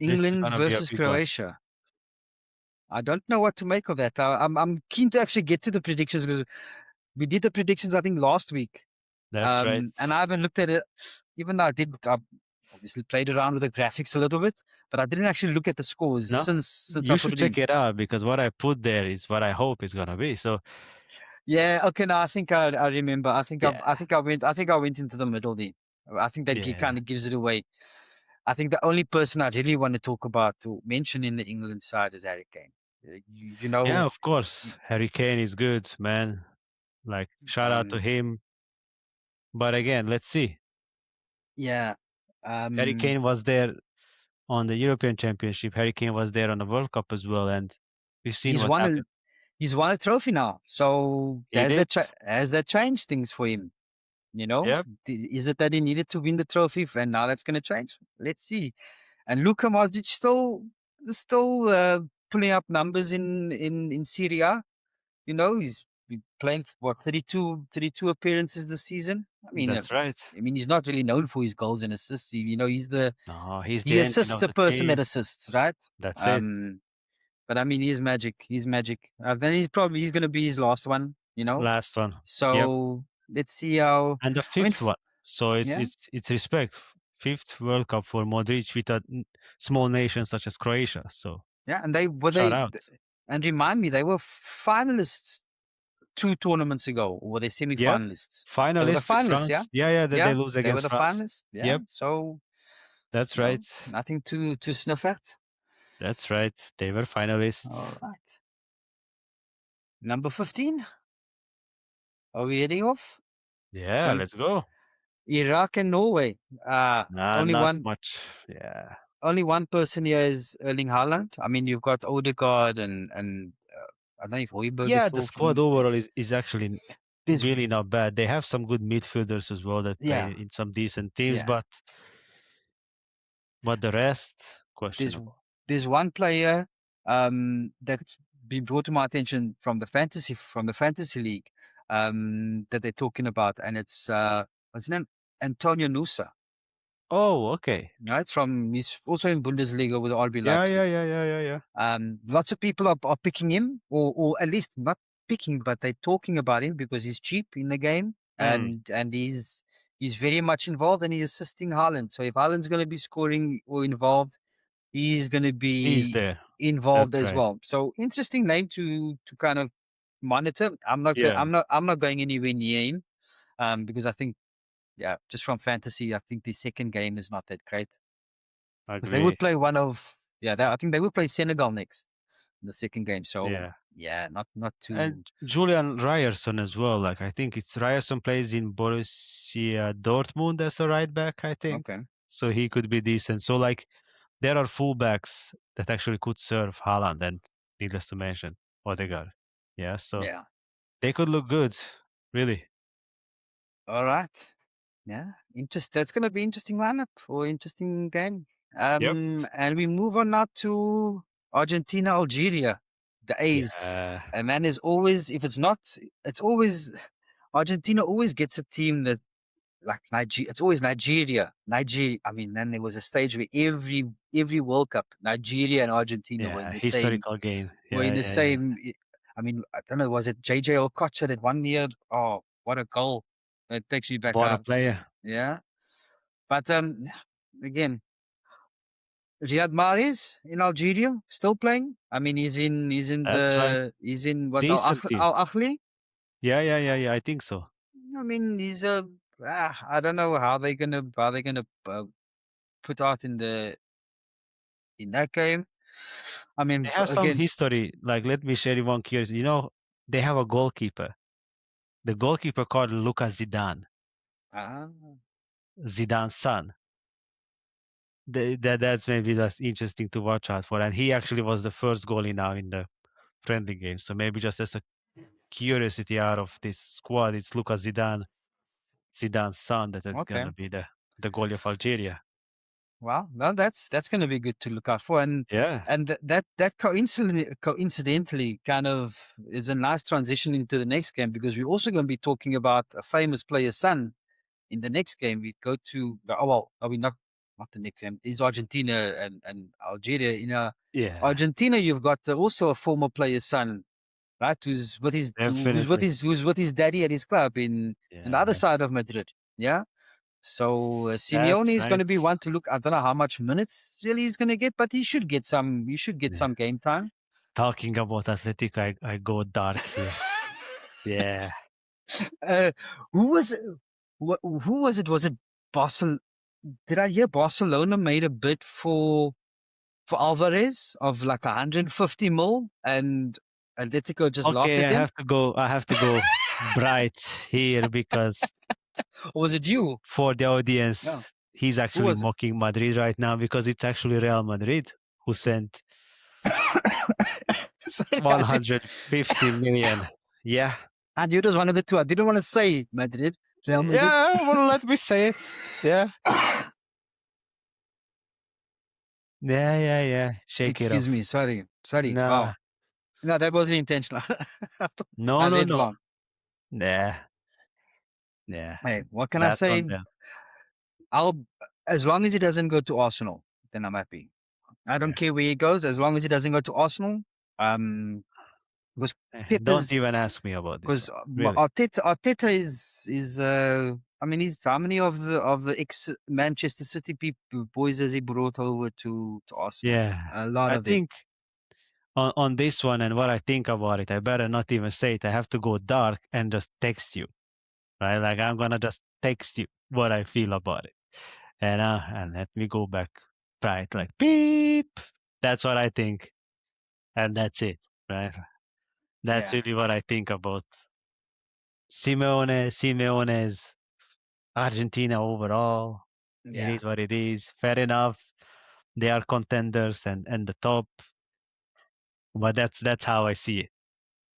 This is England gonna be a versus big one. Croatia. I don't know what to make of that. I'm keen to actually get to the predictions because we did the predictions I think last week. That's right. And I haven't looked at it, even though I obviously played around with the graphics a little bit, but I didn't actually look at the scores No, since I you put should it in. check it out because what I put there is what I hope it's gonna be. So Yeah, okay, no, I think I remember. I think yeah, I think I went into the middle there. I think that yeah, kind of gives it away. I think the only person I really want to talk about to mention in the England side is Harry Kane. You yeah. know, Of course, Harry Kane is good, man. Like shout out to um, him. But again, let's see. yeah, Harry um, Kane was there on the European Championship. Harry Kane was there on the World Cup as well, and we've seen he's what won a happened. he's won a trophy now. So He did. has that changed things for him? Yep, Is it that he needed to win the trophy and now that's going to change? Let's see. And Luka Modric still pulling up numbers in Syria. He's been playing what 32 appearances this season. that's right. He's not really known for his goals and assists. He's No, he's he the engine assists of the the person that team. assists, right? That's it. Um, but he's magic. He's magic. Then he's going to be his last one. Last one. Yep, So let's see how. and the I mean, fifth one. So it's yeah. it's it's respect. Fifth World Cup for Modric with a small nation such as Croatia. So Yeah, and they were shout out. and remind me, they were finalists 2 tournaments ago, or were they Yep, semi-finalists? They were the finalists with finalists, yeah, France. Yeah, yeah. They yeah, lose they were against the France. finalists, yeah. Yep, So that's right. nothing to sniff at. That's right. They were All finalists. right, number 15. Are we heading off? Yeah, Con- let's go. Iraq and Norway. Nah, Only not one, much. Yeah. only one person here is Erling Haaland. I mean, you've got Odegaard and I don't know if Hoiberg is Yeah, the still squad from. overall is actually There's really not bad. They have some good midfielders as well that play yeah, in some decent teams, yeah. but the rest There's questionable. there's one player that's been brought to my attention from the fantasy league that they're talking about, and it's what's his name, Antonio Nusa. Oh, okay. Right, he's also in Bundesliga with RB Yeah, yeah, Leipzig. yeah, yeah, yeah, yeah. Lots of people are picking him, or at least not picking, but they're talking about him because he's cheap in the game, Mm, and he's very much involved, and he's assisting Haaland. So if Haaland's going to be scoring or involved, he's going to he's be there. involved That's as right. well. So interesting name to kind of monitor. Yeah, I'm not going anywhere near him, because I think, yeah, just from fantasy, I think the second game is not that great because they agree. would play I think they would play Senegal next in the second game. So Yeah. yeah, not too And Julian Ryerson as well. Like I think it's Ryerson plays in Borussia Dortmund as a right back, I think. okay. So he could be decent. So like there are fullbacks that actually could serve Haaland and needless to mention Odegaard. Yeah, so Yeah. they could look good, really. All right. Yeah, That's going to be interesting lineup or interesting game. Yep. And we move on now to Argentina, Algeria, the A's. Yeah. And man, there's always, if it's not, it's always Argentina always gets a team that like Nigeria. It's always Nigeria. I mean, then there was a stage where every World Cup, Nigeria and Argentina Yeah. Historical game. were Yeah, in the yeah, yeah. same. I mean, I don't know. Was it JJ Okocha that 1 year? Oh, what a goal! That takes you back What a out. player. Yeah. But again, Riyad Mahrez in Algeria still playing. I mean, That's right. he's in what Decent team. Al Ahly. Yeah, yeah, yeah, yeah. I think so. I mean, I don't know how they're gonna put out in that game. I They mean, have some again, history. Like, let me share you one curious. They have a goalkeeper. The goalkeeper called Lucas Zidane, ah, Zidane's son. That's maybe that's interesting to watch out for. And he actually was the first goalie now in the friendly game. So maybe just as a curiosity out of this squad, it's Lucas Zidane, Zidane's son, that's okay. gonna be the goalie of Algeria. Well, that's going to be good to look out for, and Yeah. that coincidentally kind of is a nice transition into the next game because we're also going to be talking about a famous player's son in the next game. We go to are we not the next game? Is Argentina and Algeria. In Yeah. Argentina, you've got also a former player's son, right? Definitely. Who's with his daddy at his club in the other Yeah. side of Madrid. Yeah. So Simeone That's is going right. to be one to look. I don't know how much minutes really he's going to get, but he should get some. He should get Yeah. some game time. Talking about Atletico, I go dark here. Yeah. uh, who was it? Who was it? Was it Barcelona? Did I hear Barcelona made a bid for Alvarez of like 150 mil, and Atletico just laughed Okay, at them? I have to go bright here because Or was it you? for the No, audience, he's who actually was it? mocking Madrid right now because it's actually Real Madrid who sent Sorry, 150 million. Yeah. I knew it was one of the two. I didn't want to say Madrid, Real Madrid. Yeah, well, let me say it. Yeah. Yeah. Shake it Excuse off. me. Sorry. Nah. Wow. No, that wasn't intentional. No, I no, read no. wrong. Nah. Yeah. Hey, what can I That's say? on them. I'll as long as he doesn't go to Arsenal, then I'm happy. I don't Yeah. care where he goes, as long as he doesn't go to Arsenal. Um, because Pep Don't is even ask me about this because one. Really. Arteta is I mean he's how many of the ex Manchester City people boys has he brought over to Arsenal? Yeah. A lot I of them. think on this one and what I think about it, I better not even say it. I have to go dark and just text you, right? Like I'm gonna just text you what I feel about it, and let me go back, right? Like beep. That's what I think, and that's it, right? That's Yeah, really what I think about Simeone's Argentina overall. It yeah, is what it is. Fair enough. They are contenders and the top, but that's how I see it.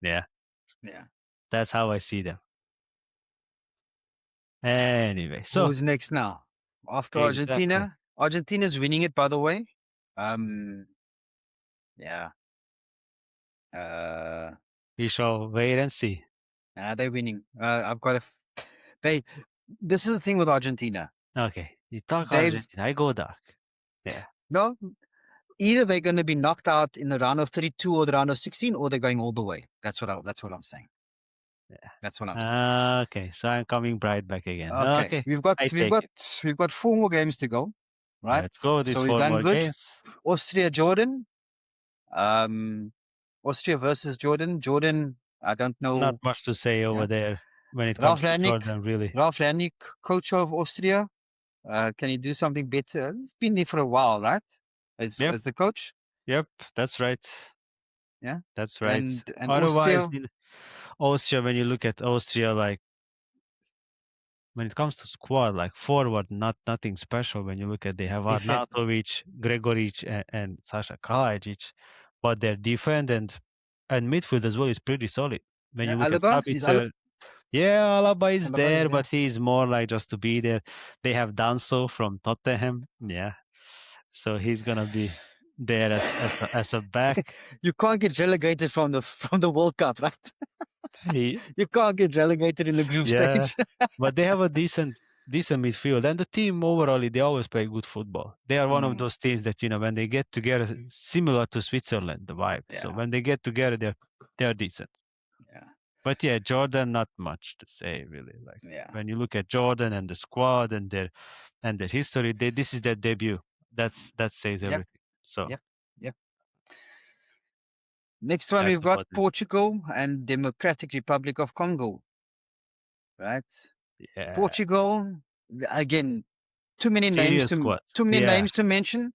Yeah, yeah. that's how I see them. Anyway, so Who's next now? After exactly. Argentina? Argentina's winning it, by the way. Um, yeah. Uh, We shall wait and see. they're winning. I've got a. They. This is the thing with Argentina. Okay, you talk They've Argentina, I go dark. Yeah, no. Either they're going to be knocked out in the round of 32 or the round of 16, or they're going all the way. That's what I'm saying. That's what I'm saying. okay, so I'm coming bright back again. Okay, Okay, I take it. we've got four more games to go, right? Let's go. These So we've four done more good. games. Austria, Jordan. Um, Austria versus Jordan. Jordan. I don't Not know. much to say Yeah. over there when it comes Ralf to Rangnick. Jordan, really. Ralf Rangnick, coach of Austria. Can he do something better? He's been there for a while, right? Yep, As the coach. yep, that's right. Yeah. That's right. And Otherwise, Austria. in Austria, when you look at Austria, like when it comes to squad, like forward, nothing special. When you look at, they have Defense. Arnautovic, Gregoric, and Sasha Kalajic, but their defense and midfield as well is pretty solid. When Yeah, you look at Alaba. Sabitzer, yeah, Alaba is Alaba is there, there. but he's more like just to be there. They have Danso from Tottenham, yeah, so he's gonna be there as a back. You can't get relegated from the World Cup, right? He, You can't get relegated in the group yeah, stage. but they have a decent midfield, and the team overall they always play good football. They are one of Mm, those teams that when they get together, similar to Switzerland, the vibe. So yeah, when they get together, they're decent. yeah, But yeah, Jordan, not much to say really. Like yeah. when you look at Jordan and the squad and their history, this is their debut. That says Yep, everything. So yep, yep. Next one that's we've got about it. Portugal and Democratic Republic of Congo, right? Yeah, Portugal, again, too many names serious to squad. Yeah, mention.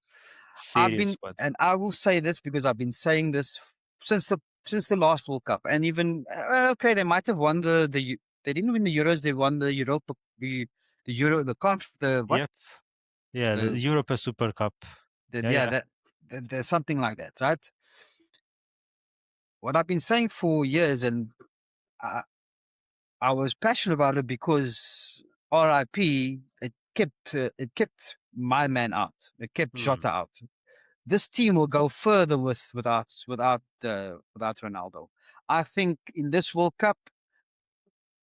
serious squad. And I will say this because I've been saying this since the last World Cup, and even okay, they might have won they didn't win the Euros, they won the Europa, the Euro, the the what, Yep. Yeah, the the, Europa Super Cup. Yeah, yeah, yeah. there's something like that, right? What I've been saying for years, and I, I was passionate about it because RIP, it kept my man out, it kept Hmm. Jota out. This team will go further without Ronaldo. I think in this World Cup,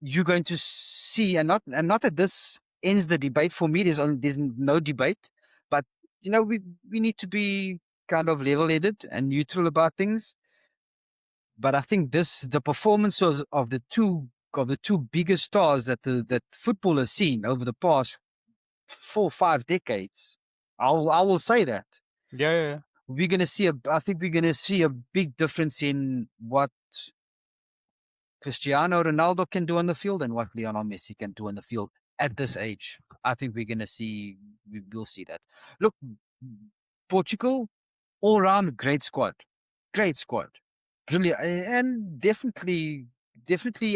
you're going to see, and not that this ends the debate. For me, there's no debate, but we need to be kind of level-headed and neutral about things. But I think the performances of the two biggest stars that football has seen over the past 4 or 5 decades, I will say that Yeah, yeah, yeah. we're going to see I think we're going to see a big difference in what Cristiano Ronaldo can do on the field and what Lionel Messi can do on the field at this age. I think we will see that. Look, Portugal, all round great squad, brilliant, and definitely,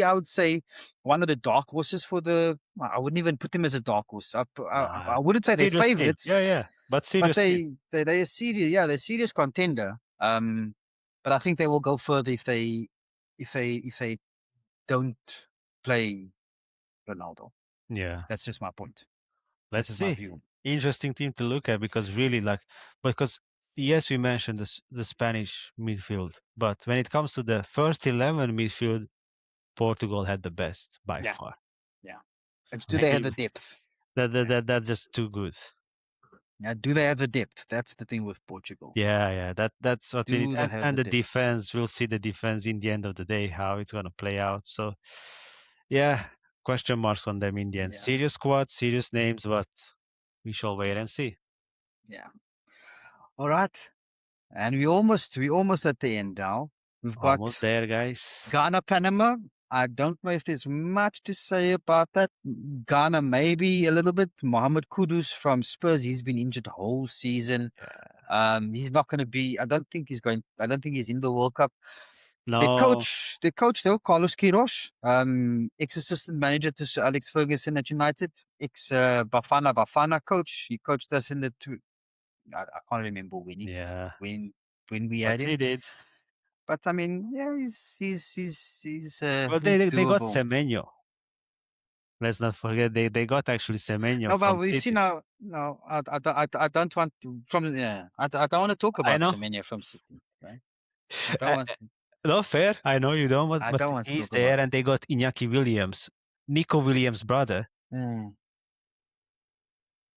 I would say one of the dark horses for the. I wouldn't even put them as a dark horse. Nah, I wouldn't say they're serious team. Yeah, favorites, yeah. But but serious team. they're a serious, yeah, they're a serious contender. But I think they will go further if they don't play Ronaldo. Yeah. That's just my point. That Let's is my see. view. Interesting team to look at because really because yes, we mentioned the Spanish midfield, but when it comes to the first 11 midfield, Portugal had the best by Yeah, far. yeah. It's, do they have the Maybe depth? that's just too good. Yeah, do they have the depth? That's the thing with Portugal. Yeah, yeah. That's what we need. Do they have And the the depth? defense, we'll see the defense in the end of the day, how it's gonna play out. So yeah, question marks on them in the end. Yeah, Serious squad, serious names, but we shall wait and see. yeah. All right, and we almost at the end now. We've Almost got there, guys. Ghana, Panama. I don't know if there's much to say about that. Ghana, maybe a little bit. Mohamed Kudus from Spurs, he's been injured the whole season. He's not going to be. I don't think he's going. I don't think he's in the World Cup. No, The coach though, Carlos Queiroz, ex-assistant manager to Sir Alex Ferguson at United, ex Bafana coach. He coached us in the two. I can't remember yeah, when when we had but he him. did. But I mean, yeah, Well, he's they got doable. Semenyo. Let's not forget they got actually Semenyo No, but from we see City. now. No, I don't want to from yeah. I don't want to talk I about know. Semenya from City. Right? I don't want to. No, fair. I know you don't, I but don't want to he's talk about. there, and they got Iñaki Williams, Nico Williams' brother, Mm.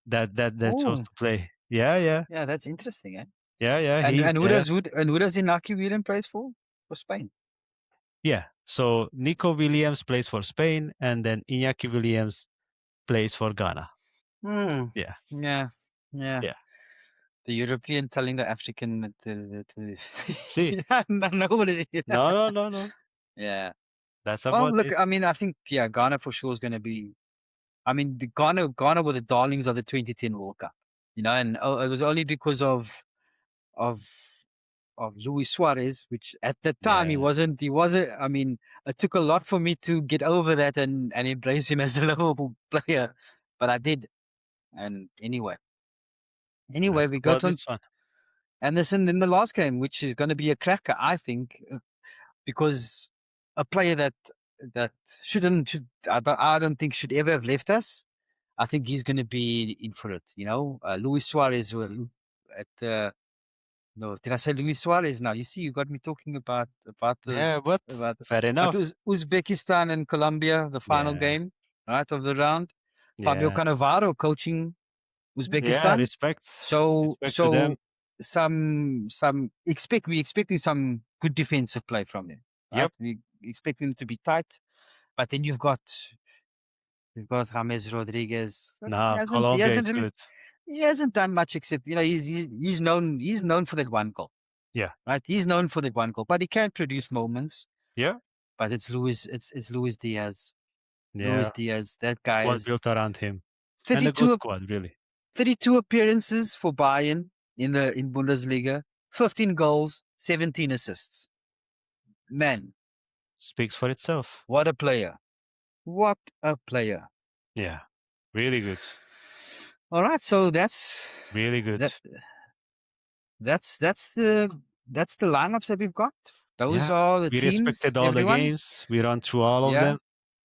that chose Oh, to play. Yeah, yeah, yeah, that's interesting, eh? yeah, yeah. He's And there. who does Inaki William plays for Spain? Yeah. So Nico Williams plays for Spain, and then Iñaki Williams plays for Ghana. Hmm. Yeah, Yeah, yeah. yeah. The European telling the African to See, yeah, no, what is it? no, no, no, no. Yeah. That's Well, about look, it. I mean, I think yeah, Ghana for sure is going to be. I mean, Ghana were the darlings of the 2010 World Cup, and it was only because of of Luis Suarez, which at the time Yeah, he wasn't. I mean, it took a lot for me to get over that and embrace him as a Liverpool player, but I did. And anyway, that's we got about on this one. Anderson in the last game, which is going to be a cracker, I think, because a player that I don't think should ever have left us. I think he's going to be in for it. Luis Suarez will at no, did I say Luis Suarez? Now you see, you got me talking about the Yeah, but about fair but enough. Uzbekistan and Colombia, the final Yeah, game, right of the round. Fabio yeah, Cannavaro coaching yeah. Uzbekistan. Respect, So respect to them. so some we expecting some good defensive play from them, right? Yep. We expecting it to be tight, but then you've got James Rodriguez. Nah, Colombia is good. He hasn't done much except he's known for that one goal, Yeah, right? He's known for that one goal, but he can produce moments. yeah. But it's Luis Diaz. Yeah, Luis Diaz, that guy squad is built around him, and a good 32, squad, really. 32 appearances for Bayern in Bundesliga, 15 goals, 17 assists. Man, Speaks for itself. what a player. What a player. Yeah, really good, All right, so really good. that that's that's the that's the lineups that we've got. Those Yeah, are the we teams, respected all the everyone. games. We run through all of Yeah. them.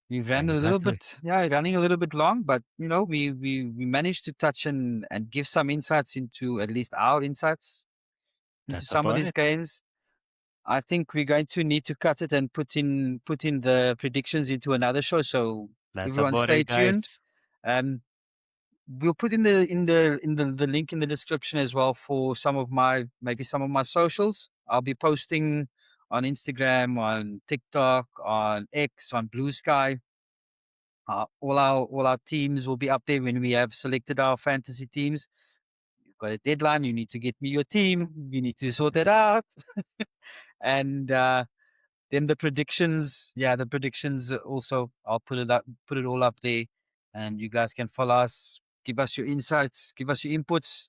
We ran a little Exactly. bit, yeah, running a little bit long, but we managed to touch and give some insights into at least our insights into That's some of about these it. games. I think we're going to need to cut it and put in the predictions into another show. So That's everyone about stay it, guys. tuned. We'll put in the link in the description as well for maybe some of my socials. I'll be posting on Instagram, on TikTok, on X, on Blue Sky. All our teams will be up there when we have selected our fantasy teams. You've got a deadline. You need to get me your team. You need to sort that out. And then the predictions. Yeah, the predictions also. I'll put it all up there, and you guys can follow us. Give us your insights. Give us your inputs.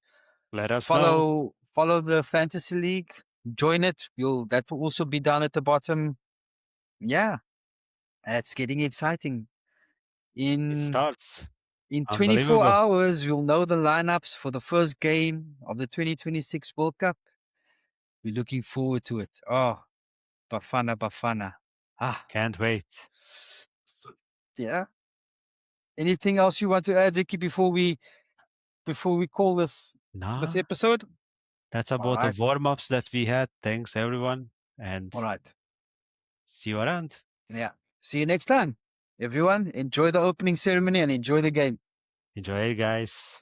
Let us know. Follow the fantasy league. Join it. That will also be down at the bottom. Yeah, it's getting exciting. It In starts. In 24 Unbelievable. hours, we'll know the lineups for the first game of the 2026 World Cup. We're looking forward to it. Oh, Bafana, Bafana. Ah, Can't wait. yeah. Anything else you want to add, Ricky, before we call this Nah, episode? that's All about the right. warm ups that we had. Thanks, everyone. And All right. see you around. Yeah. See you next time. Everyone, enjoy the opening ceremony and enjoy the game. Enjoy it, guys.